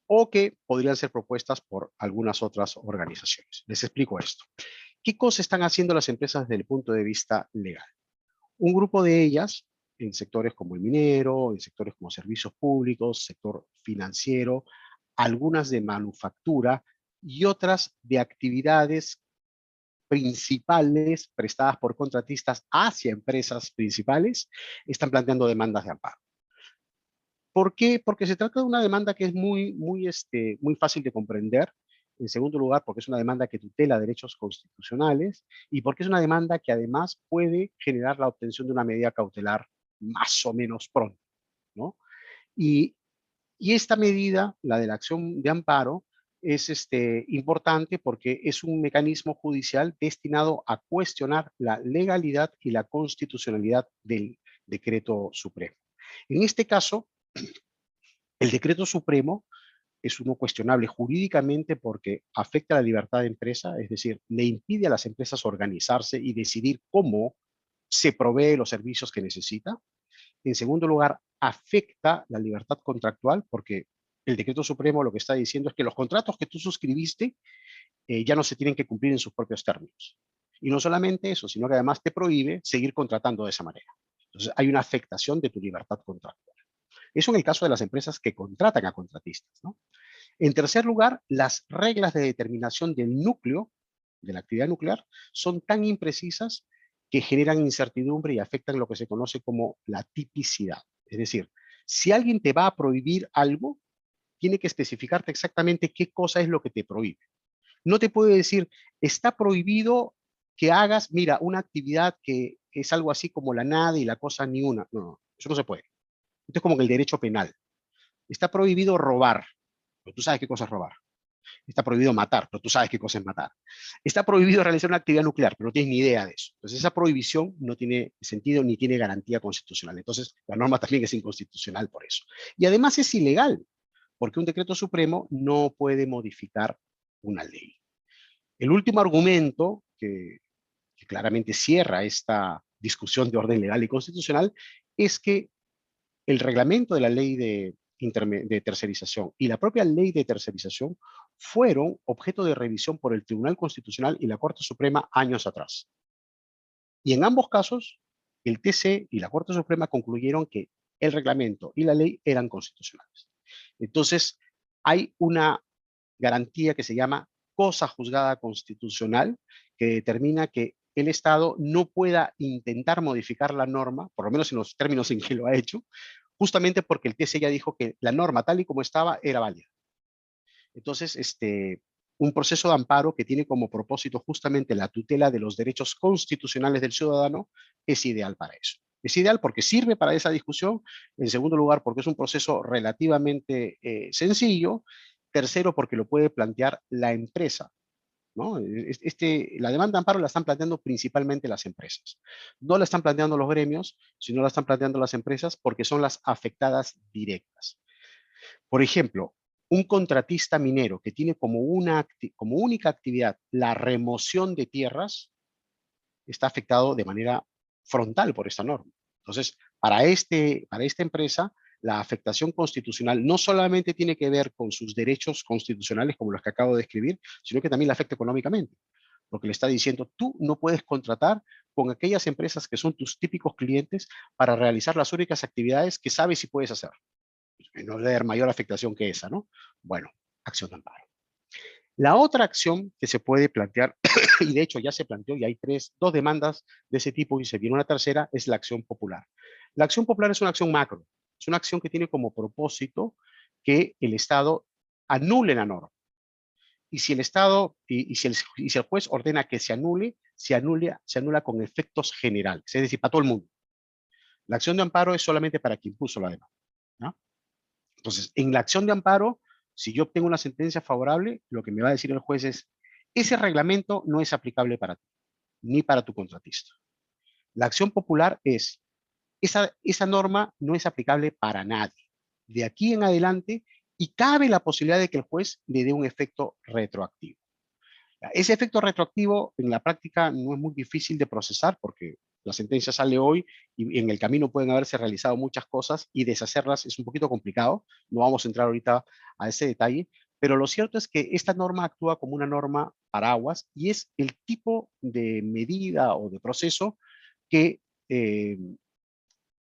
o que podrían ser propuestas por algunas otras organizaciones. Les explico esto. ¿Qué cosas están haciendo las empresas desde el punto de vista legal? Un grupo de ellas, en sectores como el minero, en sectores como servicios públicos, sector financiero, algunas de manufactura y otras de actividades principales prestadas por contratistas hacia empresas principales, están planteando demandas de amparo. ¿Por qué? Porque se trata de una demanda que es muy fácil de comprender. En segundo lugar, porque es una demanda que tutela derechos constitucionales y porque es una demanda que además puede generar la obtención de una medida cautelar más o menos pronto, ¿no? Y, y esta medida, la de la acción de amparo, es importante porque es un mecanismo judicial destinado a cuestionar la legalidad y la constitucionalidad del decreto supremo. En este caso, el decreto supremo es uno cuestionable jurídicamente porque afecta a la libertad de empresa, es decir, le impide a las empresas organizarse y decidir cómo se provee los servicios que necesita. En segundo lugar, afecta la libertad contractual porque el decreto supremo lo que está diciendo es que los contratos que tú suscribiste ya no se tienen que cumplir en sus propios términos. Y no solamente eso, sino que además te prohíbe seguir contratando de esa manera. Entonces, hay una afectación de tu libertad contractual. Eso en el caso de las empresas que contratan a contratistas, ¿no? En tercer lugar, las reglas de determinación del núcleo, de la actividad nuclear, son tan imprecisas que generan incertidumbre y afectan lo que se conoce como la tipicidad. Es decir, si alguien te va a prohibir algo, tiene que especificarte exactamente qué cosa es lo que te prohíbe. No te puede decir, está prohibido que hagas, mira, una actividad que es algo así como la nada y la cosa ni una. No, no, eso no se puede. Esto es como que el derecho penal. Está prohibido robar, pero tú sabes qué cosa es robar. Está prohibido matar, pero tú sabes qué cosa es matar. Está prohibido realizar una actividad nuclear, pero no tienes ni idea de eso. Entonces esa prohibición no tiene sentido ni tiene garantía constitucional. Entonces la norma también es inconstitucional por eso. Y además es ilegal, porque un decreto supremo no puede modificar una ley. El último argumento que claramente cierra esta discusión de orden legal y constitucional es que el reglamento de la ley de tercerización y la propia ley de tercerización fueron objeto de revisión por el Tribunal Constitucional y la Corte Suprema años atrás. Y en ambos casos, el TC y la Corte Suprema concluyeron que el reglamento y la ley eran constitucionales. Entonces, hay una garantía que se llama cosa juzgada constitucional, que determina que el Estado no pueda intentar modificar la norma, por lo menos en los términos en que lo ha hecho, justamente porque el TC ya dijo que la norma tal y como estaba era válida. Entonces, un proceso de amparo que tiene como propósito justamente la tutela de los derechos constitucionales del ciudadano es ideal para eso. Es ideal porque sirve para esa discusión, en segundo lugar porque es un proceso relativamente sencillo, tercero porque lo puede plantear la empresa, ¿no? La demanda de amparo la están planteando principalmente las empresas. No la están planteando los gremios, sino la están planteando las empresas porque son las afectadas directas. Por ejemplo, un contratista minero que tiene como única actividad la remoción de tierras está afectado de manera frontal por esta norma. Entonces, para esta empresa, la afectación constitucional no solamente tiene que ver con sus derechos constitucionales, como los que acabo de describir, sino que también la afecta económicamente, porque le está diciendo, tú no puedes contratar con aquellas empresas que son tus típicos clientes para realizar las únicas actividades que sabes si puedes hacer. No debe haber mayor afectación que esa, ¿no? Bueno, acción de amparo. La otra acción que se puede plantear, y de hecho ya se planteó y hay dos demandas de ese tipo y se viene una tercera, es la acción popular. La acción popular es una acción macro, es una acción que tiene como propósito que el Estado anule la norma. Y si el Estado, y si el juez ordena que se anula con efectos generales, es decir, para todo el mundo. La acción de amparo es solamente para quien puso la demanda, ¿no? Entonces, en la acción de amparo, si yo obtengo una sentencia favorable, lo que me va a decir el juez es, ese reglamento no es aplicable para ti, ni para tu contratista. La acción popular es, esa norma no es aplicable para nadie. De aquí en adelante, y cabe la posibilidad de que el juez le dé un efecto retroactivo. Ese efecto retroactivo en la práctica no es muy difícil de procesar porque la sentencia sale hoy y en el camino pueden haberse realizado muchas cosas y deshacerlas es un poquito complicado. No vamos a entrar ahorita a ese detalle, pero lo cierto es que esta norma actúa como una norma paraguas y es el tipo de medida o de proceso que eh,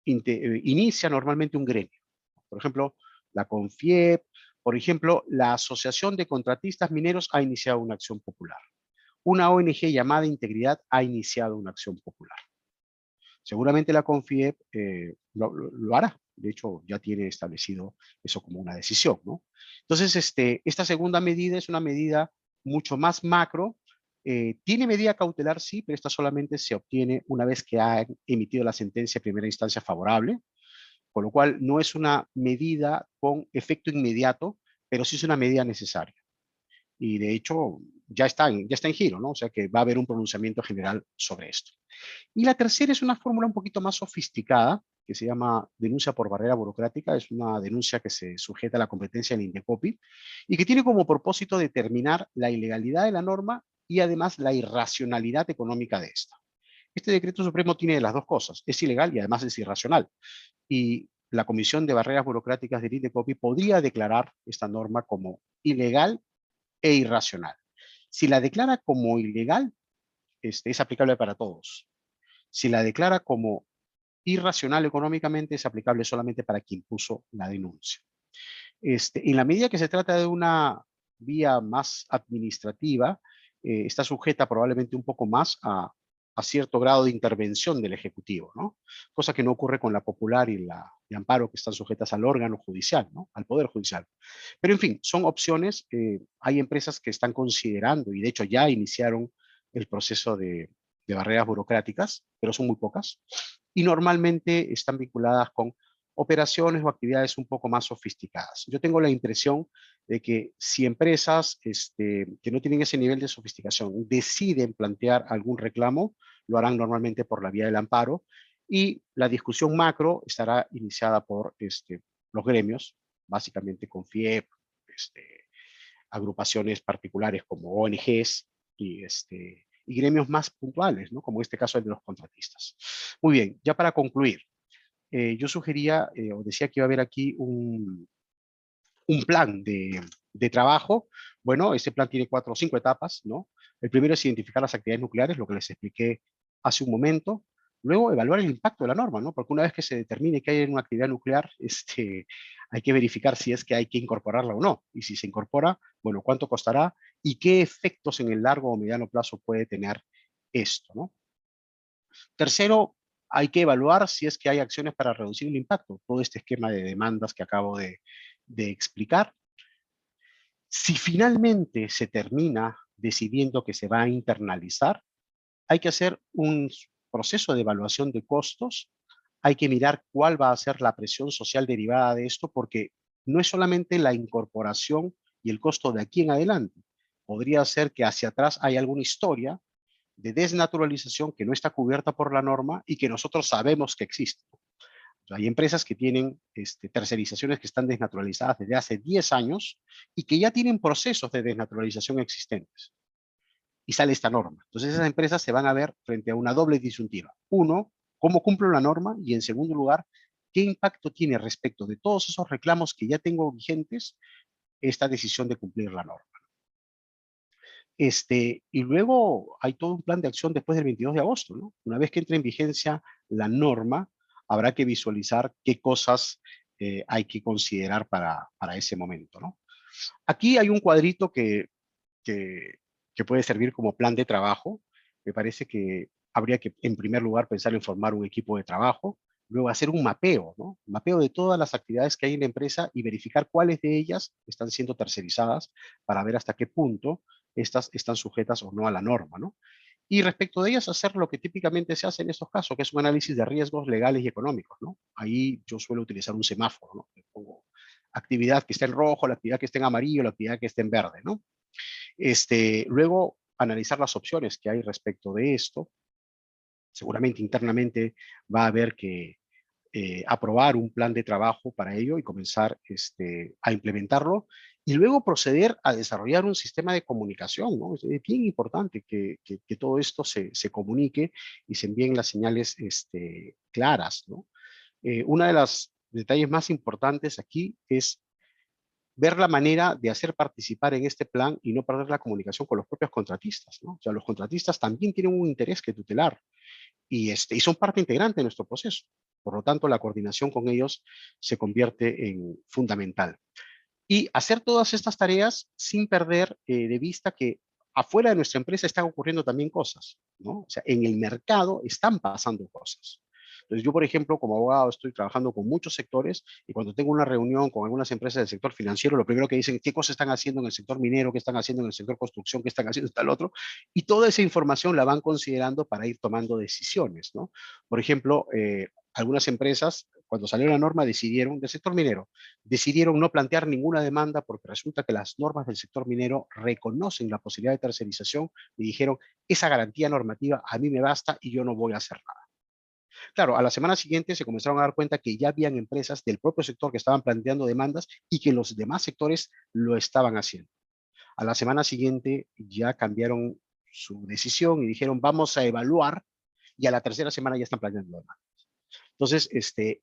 inicia normalmente un gremio. Por ejemplo, la CONFIEP, por ejemplo, la Asociación de Contratistas Mineros ha iniciado una acción popular. Una ONG llamada Integridad ha iniciado una acción popular. Seguramente la CONFIEP lo hará. De hecho, ya tiene establecido eso como una decisión, ¿no? Entonces, esta segunda medida es una medida mucho más macro. Tiene medida cautelar, sí, pero esta solamente se obtiene una vez que ha emitido la sentencia de primera instancia favorable, con lo cual no es una medida con efecto inmediato, pero sí es una medida necesaria. Y de hecho, ya está en giro, ¿no? O sea que va a haber un pronunciamiento general sobre esto. Y la tercera es una fórmula un poquito más sofisticada, que se llama denuncia por barrera burocrática. Es una denuncia que se sujeta a la competencia del INDECOPI y que tiene como propósito determinar la ilegalidad de la norma y además la irracionalidad económica de esta. Este decreto supremo tiene las dos cosas, es ilegal y además es irracional. Y la Comisión de Barreras Burocráticas del INDECOPI podría declarar esta norma como ilegal e irracional. Si la declara como ilegal, es aplicable para todos. Si la declara como irracional económicamente, es aplicable solamente para quien puso la denuncia. En la medida que se trata de una vía más administrativa, está sujeta probablemente un poco más a cierto grado de intervención del Ejecutivo, ¿no? Cosa que no ocurre con la popular y la de amparo, que están sujetas al órgano judicial, ¿no? Al Poder Judicial. Pero, en fin, son opciones. Hay empresas que están considerando, y de hecho ya iniciaron el proceso de barreras burocráticas, pero son muy pocas, y normalmente están vinculadas con operaciones o actividades un poco más sofisticadas. Yo tengo la impresión de que si empresas que no tienen ese nivel de sofisticación deciden plantear algún reclamo, lo harán normalmente por la vía del amparo, y la discusión macro estará iniciada por los gremios, básicamente con FIEP, agrupaciones particulares como ONGs y gremios más puntuales, ¿no? Como en este caso el de los contratistas. Muy bien, ya para concluir, yo sugería o decía que iba a haber aquí un plan de trabajo. Bueno, ese plan tiene 4 o 5 etapas, ¿no? El primero es identificar las actividades nucleares, lo que les expliqué hace un momento. Luego, evaluar el impacto de la norma, ¿no? Porque una vez que se determine que hay una actividad nuclear, hay que verificar si es que hay que incorporarla o no. Y si se incorpora, bueno, cuánto costará y qué efectos en el largo o mediano plazo puede tener esto, ¿no? Tercero, hay que evaluar si es que hay acciones para reducir el impacto, todo este esquema de demandas que acabo de explicar. Si finalmente se termina decidiendo que se va a internalizar, hay que hacer un proceso de evaluación de costos, hay que mirar cuál va a ser la presión social derivada de esto, porque no es solamente la incorporación y el costo de aquí en adelante. Podría ser que hacia atrás hay alguna historia de desnaturalización que no está cubierta por la norma y que nosotros sabemos que existe. O sea, hay empresas que tienen tercerizaciones que están desnaturalizadas desde hace 10 años y que ya tienen procesos de desnaturalización existentes. Y sale esta norma. Entonces esas empresas se van a ver frente a una doble disyuntiva. Uno, ¿cómo cumplo la norma? Y en segundo lugar, ¿qué impacto tiene respecto de todos esos reclamos que ya tengo vigentes esta decisión de cumplir la norma? Y luego hay todo un plan de acción después del 22 de agosto, ¿no? Una vez que entre en vigencia la norma, habrá que visualizar qué cosas hay que considerar para ese momento, ¿no? Aquí hay un cuadrito que, que puede servir como plan de trabajo. Me parece que habría que, en primer lugar, pensar en formar un equipo de trabajo, luego hacer un mapeo, ¿no? Un mapeo de todas las actividades que hay en la empresa y verificar cuáles de ellas están siendo tercerizadas para ver hasta qué punto estas están sujetas o no a la norma, ¿no? Y respecto de ellas, hacer lo que típicamente se hace en estos casos, que es un análisis de riesgos legales y económicos, ¿no? Ahí yo suelo utilizar un semáforo, ¿no? Le pongo actividad que está en rojo, la actividad que está en amarillo, la actividad que está en verde, ¿no? Luego, analizar las opciones que hay respecto de esto. Seguramente internamente va a haber que aprobar un plan de trabajo para ello y comenzar a implementarlo y luego proceder a desarrollar un sistema de comunicación, ¿no? Es bien importante que todo esto se comunique y se envíen las señales claras, ¿no? Una de las detalles más importantes aquí es ver la manera de hacer participar en este plan y no perder la comunicación con los propios contratistas, ¿no? O sea, los contratistas también tienen un interés que tutelar y son parte integrante de nuestro proceso. Por lo tanto, la coordinación con ellos se convierte en fundamental. Y hacer todas estas tareas sin perder de vista que afuera de nuestra empresa están ocurriendo también cosas, ¿no? O sea, en el mercado están pasando cosas. Entonces, yo, por ejemplo, como abogado, estoy trabajando con muchos sectores y cuando tengo una reunión con algunas empresas del sector financiero, lo primero que dicen, ¿qué cosas están haciendo en el sector minero? ¿Qué están haciendo en el sector construcción? ¿Qué están haciendo tal otro? Y toda esa información la van considerando para ir tomando decisiones, ¿no? Por ejemplo, algunas empresas, cuando salió la norma, decidieron, del sector minero, decidieron no plantear ninguna demanda porque resulta que las normas del sector minero reconocen la posibilidad de tercerización y dijeron, esa garantía normativa a mí me basta y yo no voy a hacer nada. Claro, a la semana siguiente se comenzaron a dar cuenta que ya habían empresas del propio sector que estaban planteando demandas y que los demás sectores lo estaban haciendo. A la semana siguiente ya cambiaron su decisión y dijeron vamos a evaluar y a la tercera semana ya están planteando demandas. Entonces,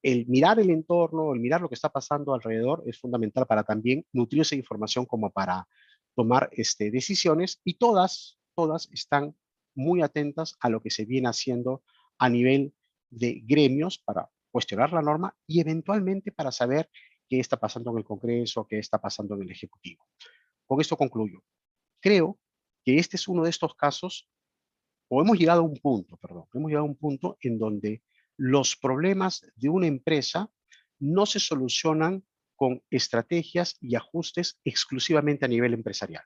el mirar el entorno, el mirar lo que está pasando alrededor es fundamental para también nutrir esa información como para tomar decisiones y todas están muy atentas a lo que se viene haciendo a nivel de gremios para cuestionar la norma y eventualmente para saber qué está pasando en el Congreso, qué está pasando en el Ejecutivo. Con esto concluyo. Creo que este es uno de estos casos, o hemos llegado a un punto, perdón, hemos llegado a un punto en donde los problemas de una empresa no se solucionan con estrategias y ajustes exclusivamente a nivel empresarial.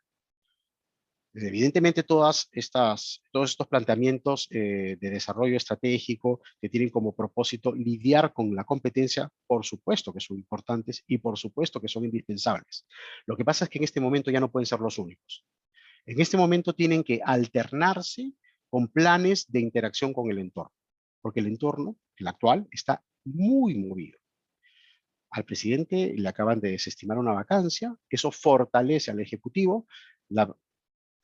Evidentemente, todos estos planteamientos de desarrollo estratégico que tienen como propósito lidiar con la competencia, por supuesto que son importantes y por supuesto que son indispensables. Lo que pasa es que en este momento ya no pueden ser los únicos. En este momento tienen que alternarse con planes de interacción con el entorno, porque el entorno, el actual, está muy movido. Al presidente le acaban de desestimar una vacancia, eso fortalece al Ejecutivo.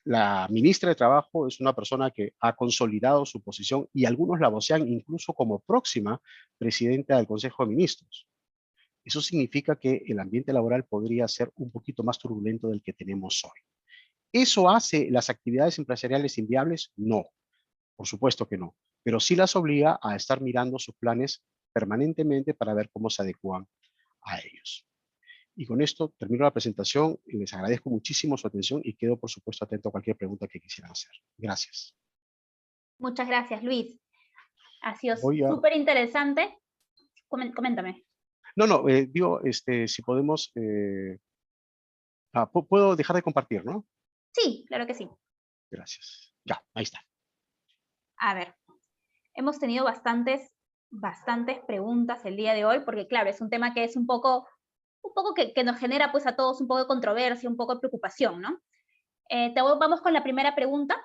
La ministra de Trabajo es una persona que ha consolidado su posición y algunos la vocean incluso como próxima presidenta del Consejo de Ministros. Eso significa que el ambiente laboral podría ser un poquito más turbulento del que tenemos hoy. ¿Eso hace las actividades empresariales inviables? No, por supuesto que no, pero sí las obliga a estar mirando sus planes permanentemente para ver cómo se adecúan a ellos. Y con esto termino la presentación y les agradezco muchísimo su atención y quedo, por supuesto, atento a cualquier pregunta que quisieran hacer. Gracias. Muchas gracias, Luis. Ha sido Voy a... súper interesante. Coméntame. No, digo, si podemos... puedo dejar de compartir, ¿no? Sí, claro que sí. Gracias. Ya, ahí está. A ver, hemos tenido bastantes preguntas el día de hoy, porque claro, es un tema que es un poco que nos genera pues a todos un poco de controversia, un poco de preocupación, ¿no? Vamos con la primera pregunta,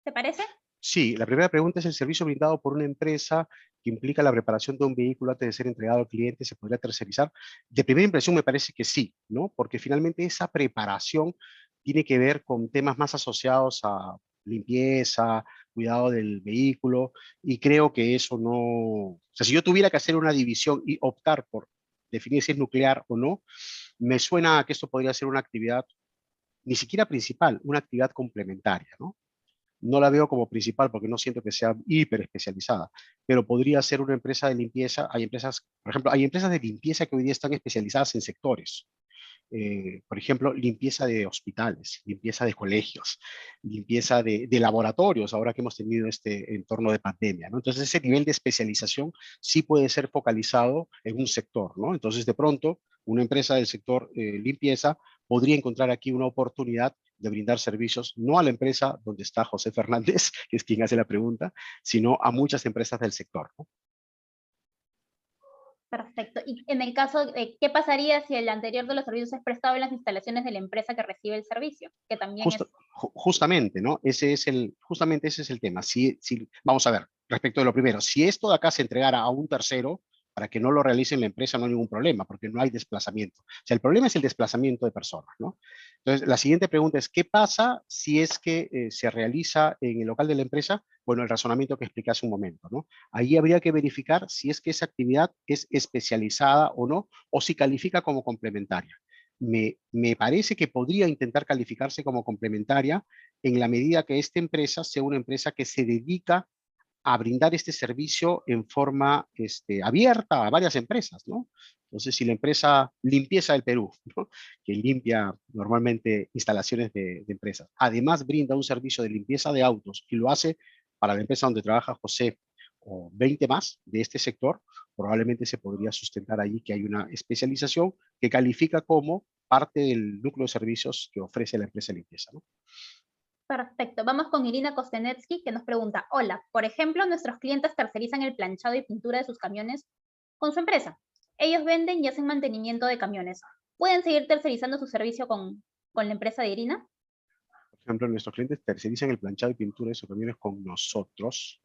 ¿te parece? Sí, la primera pregunta es: ¿el servicio brindado por una empresa que implica la preparación de un vehículo antes de ser entregado al cliente se podría tercerizar? De primera impresión me parece que sí, ¿no? Porque finalmente esa preparación tiene que ver con temas más asociados a limpieza, cuidado del vehículo, y creo que eso no... O sea, si yo tuviera que hacer una división y optar por definir si es nuclear o no, me suena a que esto podría ser una actividad, ni siquiera principal, una actividad complementaria, ¿no? No la veo como principal porque no siento que sea hiper especializada, pero podría ser una empresa de limpieza. Hay empresas, por ejemplo, hay empresas de limpieza que hoy día están especializadas en sectores. Por ejemplo, limpieza de hospitales, limpieza de colegios, limpieza de laboratorios, ahora que hemos tenido este entorno de pandemia, ¿no? Entonces, ese nivel de especialización sí puede ser focalizado en un sector, ¿no? Entonces, de pronto, una empresa del sector limpieza podría encontrar aquí una oportunidad de brindar servicios, no a la empresa donde está José Fernández, que es quien hace la pregunta, sino a muchas empresas del sector, ¿no? Perfecto. Y en el caso de, ¿qué pasaría si el anterior de los servicios es prestado en las instalaciones de la empresa que recibe el servicio? Que también es... Justamente, ¿no? Justamente ese es el tema. Vamos a ver, respecto de lo primero, si esto de acá se entregara a un tercero, para que no lo realice en la empresa, no hay ningún problema, porque no hay desplazamiento. O sea, el problema es el desplazamiento de personas, ¿no? Entonces, la siguiente pregunta es: ¿qué pasa si es que se realiza en el local de la empresa? Bueno, el razonamiento que expliqué hace un momento, ¿no? Ahí habría que verificar si es que esa actividad es especializada o no, o si califica como complementaria. Me parece que podría intentar calificarse como complementaria en la medida que esta empresa sea una empresa que se dedica a brindar este servicio en forma abierta a varias empresas, ¿no? Entonces, si la empresa Limpieza del Perú, ¿no?, que limpia normalmente instalaciones de empresas, además brinda un servicio de limpieza de autos y lo hace para la empresa donde trabaja José o 20 más de este sector, probablemente se podría sustentar allí que hay una especialización que califica como parte del núcleo de servicios que ofrece la empresa de limpieza, ¿no? Perfecto. Vamos con Irina Kostenetsky, que nos pregunta: hola, por ejemplo, nuestros clientes tercerizan el planchado y pintura de sus camiones con su empresa. Ellos venden y hacen mantenimiento de camiones. ¿Pueden seguir tercerizando su servicio con la empresa de Irina? Por ejemplo, nuestros clientes tercerizan el planchado y pintura de sus camiones con nosotros.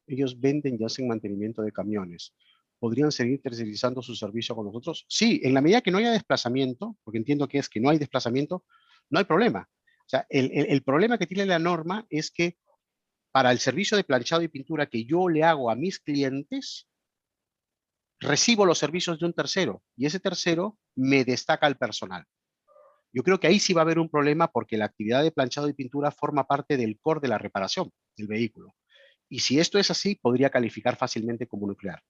Ellos venden y hacen mantenimiento de camiones. ¿Podrían seguir tercerizando su servicio con nosotros? Sí, en la medida que no haya desplazamiento, porque entiendo que es que no hay desplazamiento, no hay problema. O sea, el problema que tiene la norma es que para el servicio de planchado y pintura que yo le hago a mis clientes, recibo los servicios de un tercero y ese tercero me destaca el personal. Yo creo que ahí sí va a haber un problema porque la actividad de planchado y pintura forma parte del core de la reparación del vehículo. Y si esto es así, podría calificar fácilmente como nuclear.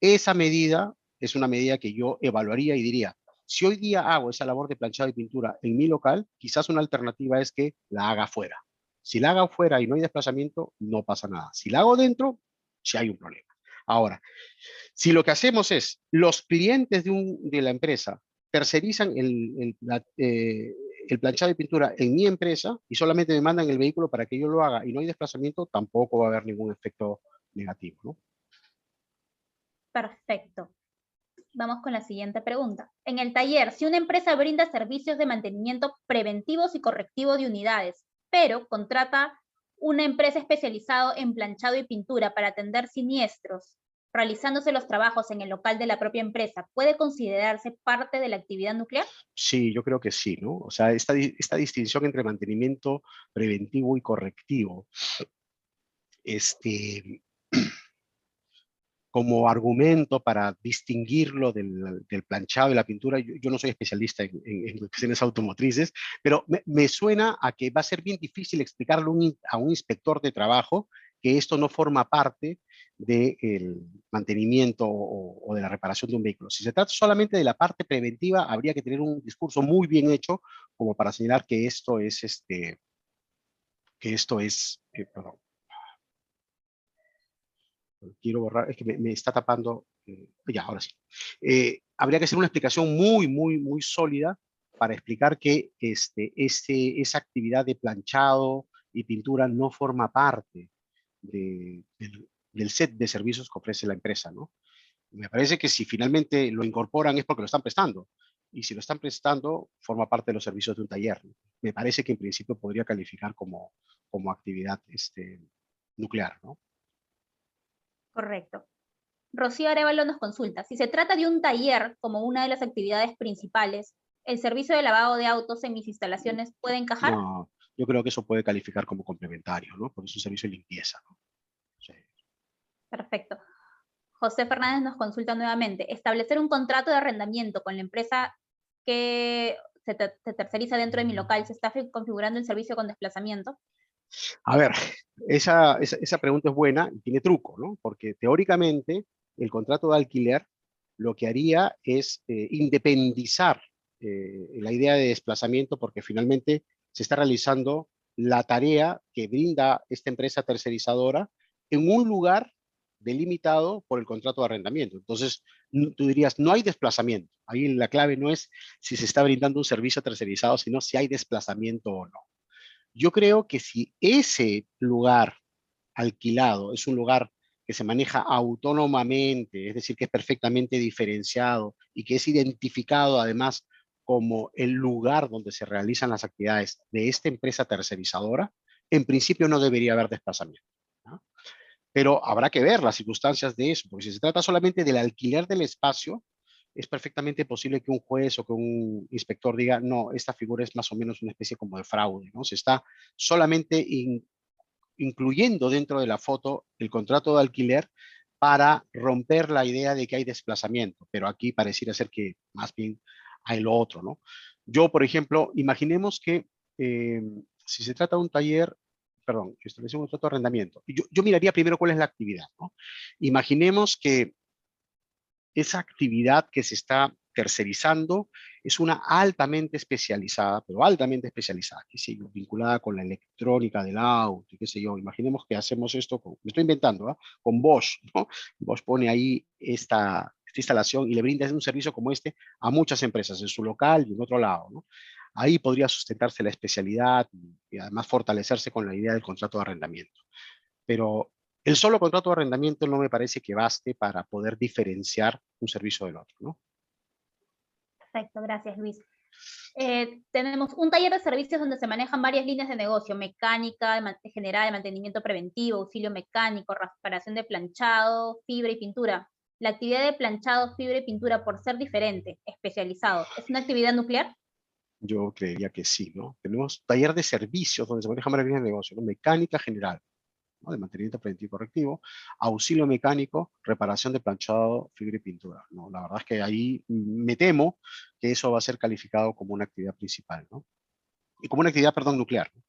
Esa medida es una medida que yo evaluaría y diría: Si hoy día hago esa labor de planchado y pintura en mi local, quizás una alternativa es que la haga fuera. Si la hago fuera y no hay desplazamiento, no pasa nada. Si la hago dentro, sí hay un problema. Ahora, si lo que hacemos es, los clientes de la empresa tercerizan el planchado y pintura en mi empresa y solamente me mandan el vehículo para que yo lo haga y no hay desplazamiento, tampoco va a haber ningún efecto negativo, ¿no? Perfecto. Vamos con la siguiente pregunta. En el taller, si una empresa brinda servicios de mantenimiento preventivos y correctivo de unidades, pero contrata una empresa especializada en planchado y pintura para atender siniestros, realizándose los trabajos en el local de la propia empresa, ¿puede considerarse parte de la actividad nuclear? Sí, yo creo que sí, ¿no? O sea, esta distinción entre mantenimiento preventivo y correctivo, este, como argumento para distinguirlo del planchado y la pintura, yo no soy especialista en cuestiones automotrices, pero me suena a que va a ser bien difícil explicarle a un inspector de trabajo que esto no forma parte del mantenimiento o de la reparación de un vehículo. Si se trata solamente de la parte preventiva, habría que tener un discurso muy bien hecho como para señalar que esto es, perdón, quiero borrar, es que me está tapando, ya, ahora sí. Habría que hacer una explicación muy sólida para explicar que esa actividad de planchado y pintura no forma parte del set de servicios que ofrece la empresa, ¿no? Me parece que si finalmente lo incorporan es porque lo están prestando. Y si lo están prestando, forma parte de los servicios de un taller, ¿no? Me parece que en principio podría calificar como actividad nuclear, ¿no? Correcto. Rocío Arevalo nos consulta, si se trata de un taller como una de las actividades principales, ¿el servicio de lavado de autos en mis instalaciones puede encajar? No, yo creo que eso puede calificar como complementario, ¿no? Porque es un servicio de limpieza, ¿no? Sí. Perfecto. José Fernández nos consulta nuevamente, establecer un contrato de arrendamiento con la empresa que se terceriza dentro de mi local, ¿se está configurando el servicio con desplazamiento? A ver, esa pregunta es buena y tiene truco, ¿no? Porque teóricamente el contrato de alquiler lo que haría es independizar la idea de desplazamiento porque finalmente se está realizando la tarea que brinda esta empresa tercerizadora en un lugar delimitado por el contrato de arrendamiento. Entonces, tú dirías, no hay desplazamiento. Ahí la clave no es si se está brindando un servicio tercerizado, sino si hay desplazamiento o no. Yo creo que si ese lugar alquilado es un lugar que se maneja autónomamente, es decir, que es perfectamente diferenciado y que es identificado además como el lugar donde se realizan las actividades de esta empresa tercerizadora, en principio no debería haber desplazamiento, ¿no? Pero habrá que ver las circunstancias de eso, porque si se trata solamente del alquiler del espacio, es perfectamente posible que un juez o que un inspector diga, no, esta figura es más o menos una especie como de fraude, ¿no? Se está solamente incluyendo dentro de la foto el contrato de alquiler para romper la idea de que hay desplazamiento, pero aquí pareciera ser que más bien hay lo otro, ¿no? Yo, por ejemplo, imaginemos que eh, si se trata de un taller, perdón, que establece un contrato de arrendamiento, yo miraría primero cuál es la actividad, ¿no? Imaginemos que esa actividad que se está tercerizando es una altamente especializada, pero altamente especializada, qué sé yo, vinculada con la electrónica del auto, qué sé yo. Imaginemos que hacemos esto me estoy inventando, ¿eh? Con Bosch, ¿no? Bosch pone ahí esta instalación y le brinda un servicio como este a muchas empresas, en su local y en otro lado, ¿no? Ahí podría sustentarse la especialidad y además fortalecerse con la idea del contrato de arrendamiento. Pero el solo contrato de arrendamiento no me parece que baste para poder diferenciar un servicio del otro, ¿no? Perfecto, gracias Luis. Tenemos un taller de servicios donde se manejan varias líneas de negocio, mecánica general, de mantenimiento preventivo, auxilio mecánico, reparación de planchado, fibra y pintura. La actividad de planchado, fibra y pintura, por ser diferente, especializado, ¿es una actividad nuclear? Yo creería que sí, ¿no? Tenemos taller de servicios donde se manejan varias líneas de negocio, ¿no? Mecánica general, ¿no? De mantenimiento preventivo y correctivo, auxilio mecánico, reparación de planchado, fibra y pintura, ¿no? La verdad es que ahí me temo que eso va a ser calificado como una actividad principal, ¿no? Y como una actividad, perdón, nuclear, ¿no?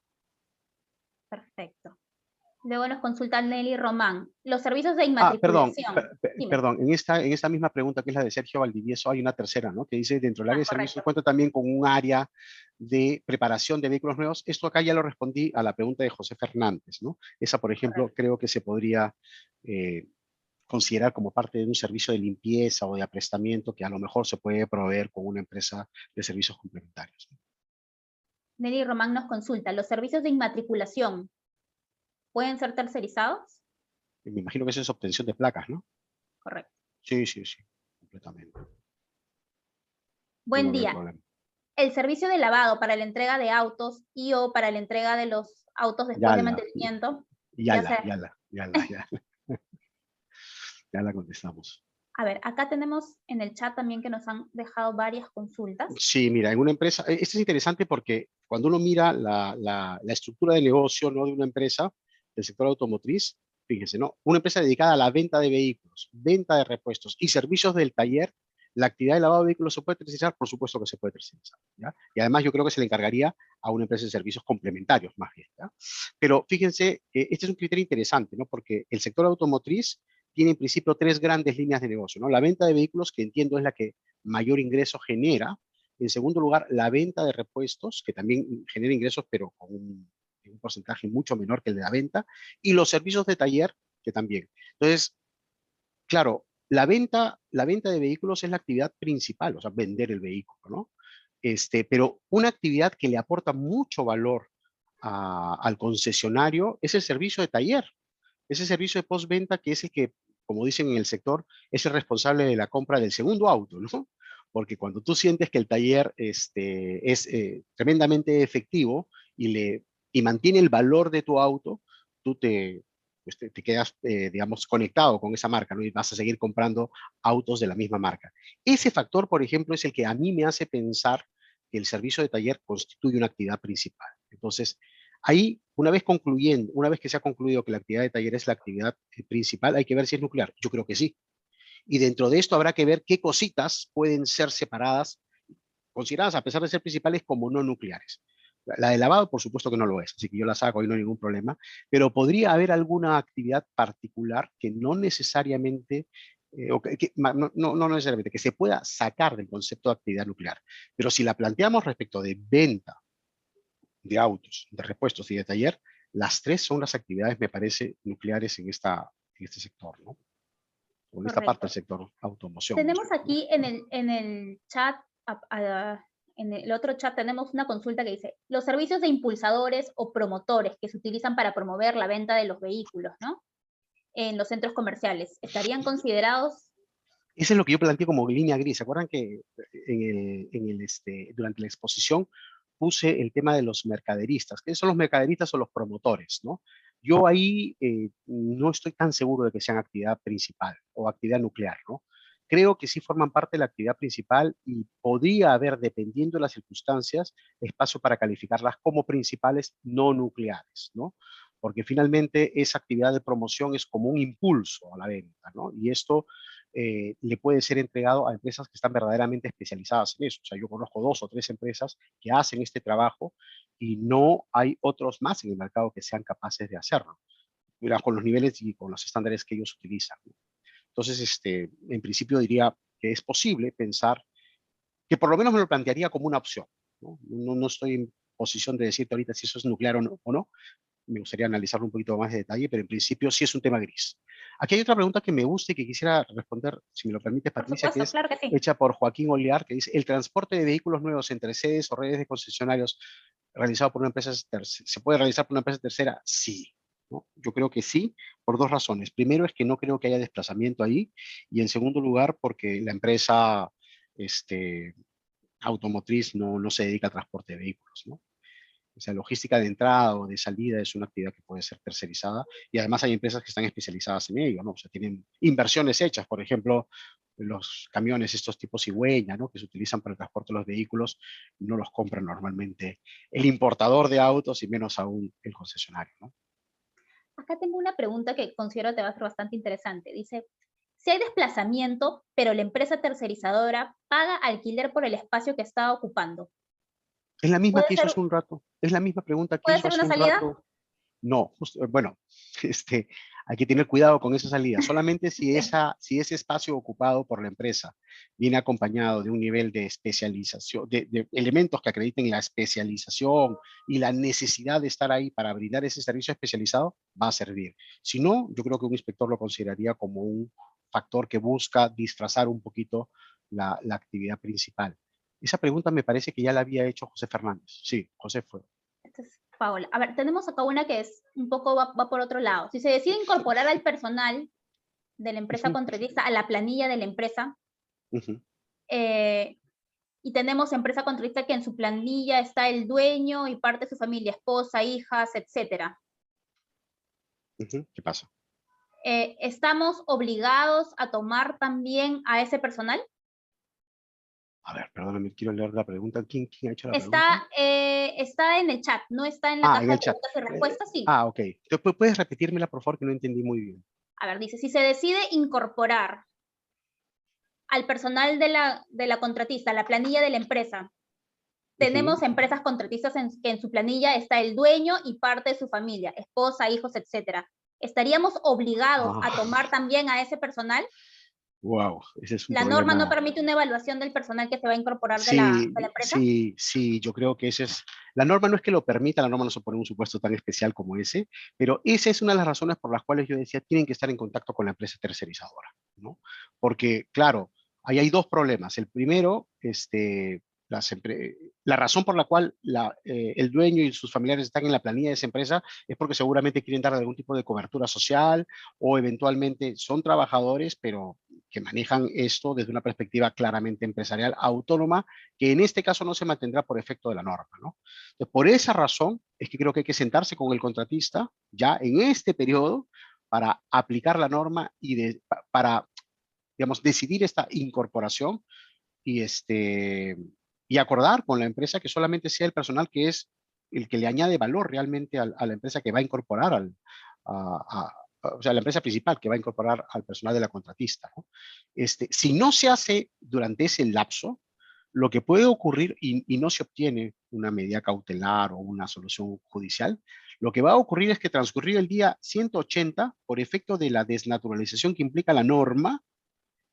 Perfecto. Luego nos consulta Nelly Román. Los servicios de Perdón, inmatriculación. Dime. perdón, en esta misma pregunta que es la de Sergio Valdivieso hay una tercera, ¿no? Que dice, dentro del área de servicios Correcto. cuenta también con un área de preparación de vehículos nuevos. Esto acá ya lo respondí a la pregunta de José Fernández, ¿no? Esa, por ejemplo, Correcto. creo que se podría considerar como parte de un servicio de limpieza o de aprestamiento que a lo mejor se puede proveer con una empresa de servicios complementarios. Nelly Román nos consulta. ¿Los servicios de inmatriculación pueden ser tercerizados? Me imagino que eso es obtención de placas, ¿no? Correcto. Sí, sí, sí, completamente. No Buen veo día. problema. El servicio de lavado para la entrega de autos y o para la entrega de los autos después de Yala, mantenimiento, yala, yala, yala, yala. Ya la contestamos. A ver, acá tenemos en el chat también que nos han dejado varias consultas. Sí, mira, en una empresa, esto es interesante porque cuando uno mira la estructura de negocio, ¿no?, de una empresa del sector automotriz, fíjense, ¿no? Una empresa dedicada a la venta de vehículos, venta de repuestos y servicios del taller, la actividad de lavado de vehículos se puede tercerizar, por supuesto que se puede tercerizar, ¿ya? Y además yo creo que se le encargaría a una empresa de servicios complementarios, más bien, ¿ya? Pero fíjense, este es un criterio interesante, ¿no? Porque el sector automotriz tiene en principio tres grandes líneas de negocio, ¿no? La venta de vehículos, que entiendo es la que mayor ingreso genera. En segundo lugar, la venta de repuestos, que también genera ingresos, pero con un porcentaje mucho menor que el de la venta. Y los servicios de taller, que también. Entonces, claro, la venta de vehículos es la actividad principal, o sea, vender el vehículo, ¿no? Pero una actividad que le aporta mucho valor al concesionario es el servicio de taller. Ese servicio de postventa que es el que, como dicen en el sector, es el responsable de la compra del segundo auto, ¿no? Porque cuando tú sientes que el taller es tremendamente efectivo y mantiene el valor de tu auto, tú te quedas, digamos, conectado con esa marca, ¿no? Y vas a seguir comprando autos de la misma marca. Ese factor, por ejemplo, es el que a mí me hace pensar que el servicio de taller constituye una actividad principal. Entonces, ahí, una vez que se ha concluido que la actividad de taller es la actividad principal, hay que ver si es nuclear. Yo creo que sí. Y dentro de esto habrá que ver qué cositas pueden ser separadas, consideradas a pesar de ser principales como no nucleares. La de lavado, por supuesto que no lo es, así que yo la saco y no hay ningún problema, pero podría haber alguna actividad particular que no necesariamente, no necesariamente, que se pueda sacar del concepto de actividad nuclear. Pero si la planteamos respecto de venta de autos, de repuestos y de taller, las tres son las actividades, me parece, nucleares en este sector, ¿no? O en esta parte del Correcto. sector automoción, más Tenemos bien, ¿no? aquí en el chat, en el otro chat tenemos una consulta que dice, los servicios de impulsadores o promotores que se utilizan para promover la venta de los vehículos, ¿no? En los centros comerciales, ¿estarían considerados? Eso es lo que yo planteé como línea gris. ¿Se acuerdan que durante la exposición puse el tema de los mercaderistas? ¿Qué son los mercaderistas o los promotores, no? Yo ahí no estoy tan seguro de que sean actividad principal o actividad nuclear, ¿no? Creo que sí forman parte de la actividad principal y podría haber, dependiendo de las circunstancias, espacio para calificarlas como principales no nucleares, ¿no? Porque finalmente esa actividad de promoción es como un impulso a la venta, ¿no? Y esto le puede ser entregado a empresas que están verdaderamente especializadas en eso. O sea, yo conozco 2 o 3 empresas que hacen este trabajo y no hay otros más en el mercado que sean capaces de hacerlo, mira, con los niveles y con los estándares que ellos utilizan. Entonces, en principio diría que es posible pensar, que por lo menos me lo plantearía como una opción, ¿no? No estoy en posición de decirte ahorita si eso es nuclear o no. Me gustaría analizarlo un poquito más de detalle, pero en principio sí es un tema gris. Aquí hay otra pregunta que me gusta y que quisiera responder, si me lo permites, Por Patricia, que supuesto, es claro que sí. hecha por Joaquín Oliar, que dice, ¿el transporte de vehículos nuevos entre sedes o redes de concesionarios realizado por una empresa se puede realizar por una empresa tercera? Sí, ¿no? Yo creo que sí, por 2 razones. Primero es que no creo que haya desplazamiento ahí, y en segundo lugar porque la empresa automotriz no se dedica al transporte de vehículos, ¿no? O sea, logística de entrada o de salida es una actividad que puede ser tercerizada, y además hay empresas que están especializadas en ello, ¿no? O sea, tienen inversiones hechas, por ejemplo, los camiones estos tipos cigüeña, ¿no?, que se utilizan para el transporte de los vehículos, no los compra normalmente el importador de autos y menos aún el concesionario, ¿no? Acá tengo una pregunta que considero te va a ser bastante interesante. Dice, si hay desplazamiento, pero la empresa tercerizadora paga alquiler por el espacio que está ocupando, Es la misma ¿puede que hizo ser, hace un rato, es la misma pregunta que puede hizo ser hace una un salida? rato. No, bueno, este, hay que tener cuidado con esa salida. Solamente si, si ese espacio ocupado por la empresa viene acompañado de un nivel de especialización, de elementos que acrediten la especialización y la necesidad de estar ahí para brindar ese servicio especializado, va a servir. Si no, yo creo que un inspector lo consideraría como un factor que busca disfrazar un poquito la actividad principal. Esa pregunta me parece que ya la había hecho José Fernández. Sí, José fue. Entonces, Paola, a ver, tenemos acá una que es un poco va por otro lado. Si se decide incorporar al personal de la empresa contratista a la planilla de la empresa, y tenemos empresa contratista que en su planilla está el dueño y parte de su familia, esposa, hijas, etcétera. ¿Qué pasa? ¿Estamos obligados a tomar también a ese personal? A ver, perdóname, quiero leer la pregunta. ¿Quién ha hecho la pregunta? Está en el chat, no está en la caja En el de chat. preguntas y respuestas, sí. Ok. Entonces, ¿puedes repetírmela, por favor, que no entendí muy bien? A ver, dice, si se decide incorporar al personal de la contratista, la planilla de la empresa, tenemos empresas contratistas que en su planilla está el dueño y parte de su familia, esposa, hijos, etcétera. ¿Estaríamos obligados a tomar también a ese personal? Wow, ese es un ¿La norma no problema. permite una evaluación del personal que se va a incorporar de la empresa? Sí, yo creo que ese es... La norma no es que lo permita, la norma no supone un supuesto tan especial como ese, pero esa es una de las razones por las cuales yo decía, tienen que estar en contacto con la empresa tercerizadora, ¿no? Porque, claro, ahí hay dos problemas. El primero, la razón por la cual el dueño y sus familiares están en la planilla de esa empresa es porque seguramente quieren dar algún tipo de cobertura social o eventualmente son trabajadores, pero que manejan esto desde una perspectiva claramente empresarial autónoma, que en este caso no se mantendrá por efecto de la norma, ¿no? Entonces, por esa razón es que creo que hay que sentarse con el contratista ya en este periodo para aplicar la norma y para, digamos, decidir esta incorporación y, y acordar con la empresa que solamente sea el personal que es el que le añade valor realmente a la empresa que va a incorporar o sea, la empresa principal que va a incorporar al personal de la contratista, ¿no? Si no se hace durante ese lapso, lo que puede ocurrir y no se obtiene una medida cautelar o una solución judicial, lo que va a ocurrir es que transcurrido el día 180, por efecto de la desnaturalización que implica la norma,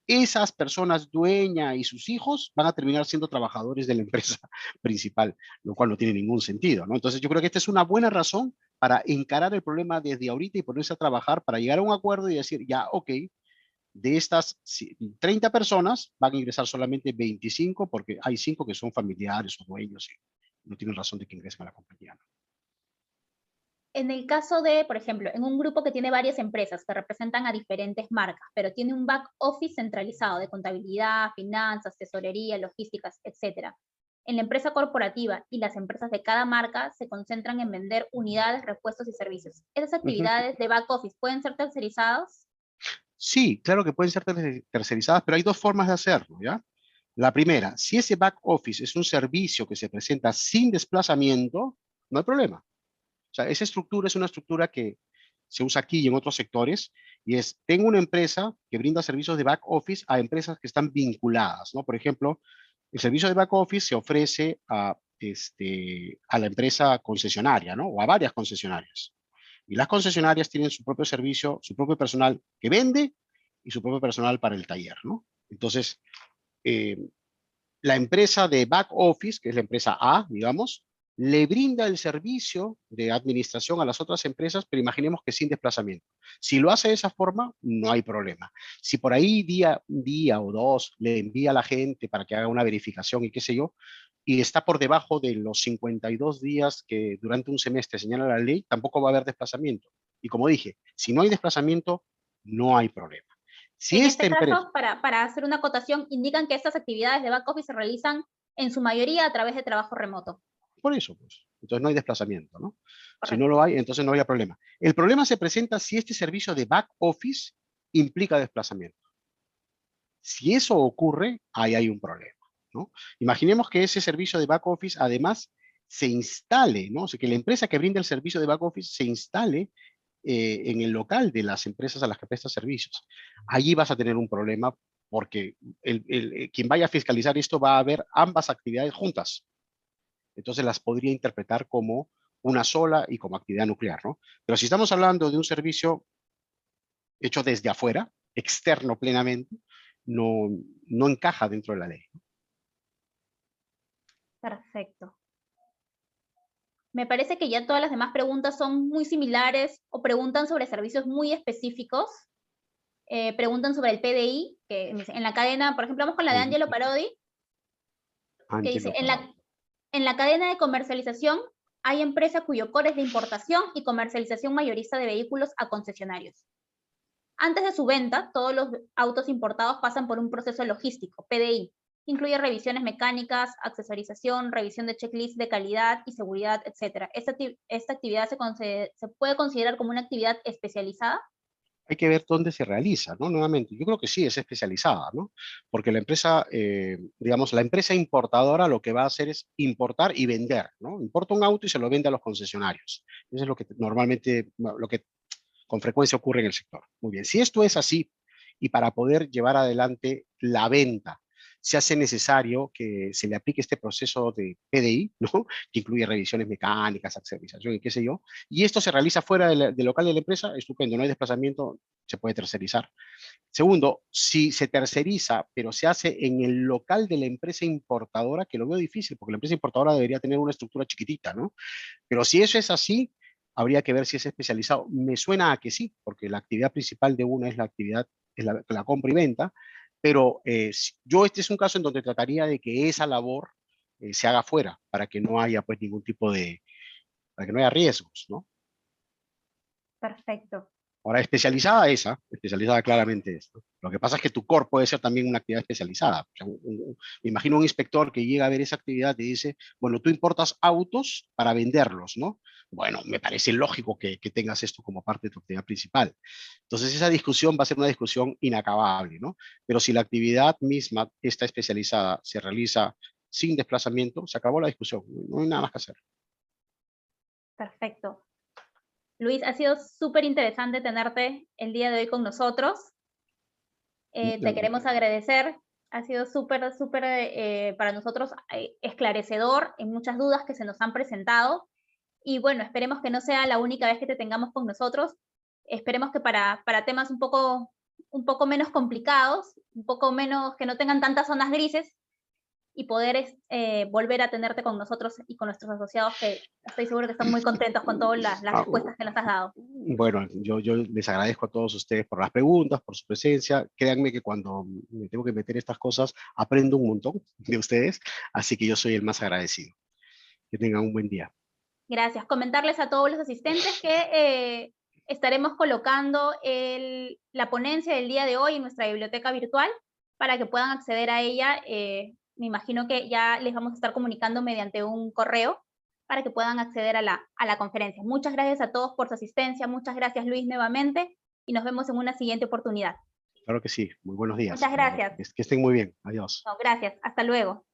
esas personas dueñas y sus hijos van a terminar siendo trabajadores de la empresa principal, lo cual no tiene ningún sentido, ¿no? Entonces yo creo que esta es una buena razón para encarar el problema desde ahorita y ponerse a trabajar para llegar a un acuerdo y decir, ya, ok, de estas 30 personas van a ingresar solamente 25 porque hay 5 que son familiares o dueños y no tienen razón de que ingresen a la compañía, ¿no? En el caso de, por ejemplo, en un grupo que tiene varias empresas que representan a diferentes marcas, pero tiene un back office centralizado de contabilidad, finanzas, tesorería, logísticas, etc. En la empresa corporativa y las empresas de cada marca se concentran en vender unidades, repuestos y servicios. ¿Esas actividades de back office pueden ser tercerizadas? Sí, claro que pueden ser tercerizadas, pero hay dos formas de hacerlo, ¿ya? La primera, si ese back office es un servicio que se presenta sin desplazamiento, no hay problema. O sea, esa estructura es una estructura que se usa aquí y en otros sectores, y es, tengo una empresa que brinda servicios de back office a empresas que están vinculadas, ¿no? Por ejemplo, el servicio de back office se ofrece a la empresa concesionaria, ¿no? O a varias concesionarias. Y las concesionarias tienen su propio servicio, su propio personal que vende y su propio personal para el taller, ¿no? Entonces, eh, la empresa de back office, que es la empresa A, digamos, le brinda el servicio de administración a las otras empresas, pero imaginemos que sin desplazamiento. Si lo hace de esa forma, no hay problema. Si por ahí un día o dos le envía a la gente para que haga una verificación y qué sé yo, y está por debajo de los 52 días que durante un semestre señala la ley, tampoco va a haber desplazamiento. Y como dije, si no hay desplazamiento, no hay problema. Si En esta este empresa, caso, para hacer una acotación, indican que estas actividades de back office se realizan en su mayoría a través de trabajo remoto. por eso, pues, entonces no hay desplazamiento, ¿no? Si no Correcto. lo hay, entonces no había problema. El problema se presenta si este servicio de back office implica desplazamiento. Si eso ocurre, ahí hay un problema, ¿no? Imaginemos que ese servicio de back office además se instale, ¿no? O sea, que la empresa que brinda el servicio de back office se instale en el local de las empresas a las que presta servicios. Allí vas a tener un problema porque quien vaya a fiscalizar esto va a ver ambas actividades juntas. Entonces las podría interpretar como una sola y como actividad nuclear, ¿no? Pero si estamos hablando de un servicio hecho desde afuera, externo plenamente, no, no encaja dentro de la ley. Perfecto. Me parece que ya todas las demás preguntas son muy similares o preguntan sobre servicios muy específicos. Preguntan sobre el PDI, que en la cadena, por ejemplo, vamos con la de Muy bien. Angelo Parodi, que dice, Angelo Parodi. en la cadena de comercialización hay empresa cuyo core es la importación y comercialización mayorista de vehículos a concesionarios. Antes de su venta, todos los autos importados pasan por un proceso logístico, PDI. Incluye revisiones mecánicas, accesorización, revisión de checklist de calidad y seguridad, etc. ¿Esta actividad se puede considerar como una actividad especializada? Hay que ver dónde se realiza, ¿no? Nuevamente, yo creo que sí, es especializada, ¿no? Porque la empresa, digamos, la empresa importadora lo que va a hacer es importar y vender, ¿no? Importa un auto y se lo vende a los concesionarios. Eso es lo que normalmente, lo que con frecuencia ocurre en el sector. Muy bien, si esto es así, y para poder llevar adelante la venta, se hace necesario que se le aplique este proceso de PDI, ¿no? Que incluye revisiones mecánicas, accesorización y qué sé yo, y esto se realiza fuera del local de la empresa, estupendo, no hay desplazamiento, se puede tercerizar. Segundo, si se terceriza, pero se hace en el local de la empresa importadora, que lo veo difícil, porque la empresa importadora debería tener una estructura chiquitita, ¿no? Pero si eso es así, habría que ver si es especializado. Me suena a que sí, porque la actividad principal de una es la actividad, es la compra y venta, pero yo este es un caso en donde trataría de que esa labor se haga fuera, para que no haya pues ningún tipo de, para que no haya riesgos, ¿no? Perfecto. Ahora, especializada esa, especializada claramente esto. Lo que pasa es que tu core puede ser también una actividad especializada. O sea, me imagino un inspector que llega a ver esa actividad y dice, bueno, tú importas autos para venderlos, ¿no? Bueno, me parece lógico que tengas esto como parte de tu actividad principal. Entonces, esa discusión va a ser una discusión inacabable, ¿no? Pero si la actividad misma, está especializada, se realiza sin desplazamiento, se acabó la discusión. No hay nada más que hacer. Perfecto. Luis, ha sido súper interesante tenerte el día de hoy con nosotros. Te queremos agradecer. Ha sido súper, súper para nosotros esclarecedor en muchas dudas que se nos han presentado. Y bueno, esperemos que no sea la única vez que te tengamos con nosotros. Esperemos que para temas un poco menos complicados, un poco menos, que no tengan tantas zonas grises, y poder volver a tenerte con nosotros y con nuestros asociados, que estoy seguro que están muy contentos con todas las Ah, respuestas que nos has dado. bueno, yo les agradezco a todos ustedes por las preguntas, por su presencia. Créanme que cuando me tengo que meter estas cosas, aprendo un montón de ustedes, así que yo soy el más agradecido. Que tengan un buen día. Gracias. Comentarles a todos los asistentes que estaremos colocando la ponencia del día de hoy en nuestra biblioteca virtual para que puedan acceder a ella. Me imagino que ya les vamos a estar comunicando mediante un correo para que puedan acceder a la conferencia. Muchas gracias a todos por su asistencia. Muchas gracias, Luis, nuevamente, y nos vemos en una siguiente oportunidad. Claro que sí. Muy buenos días. Muchas gracias. Que estén muy bien. Adiós. No, gracias. Hasta luego.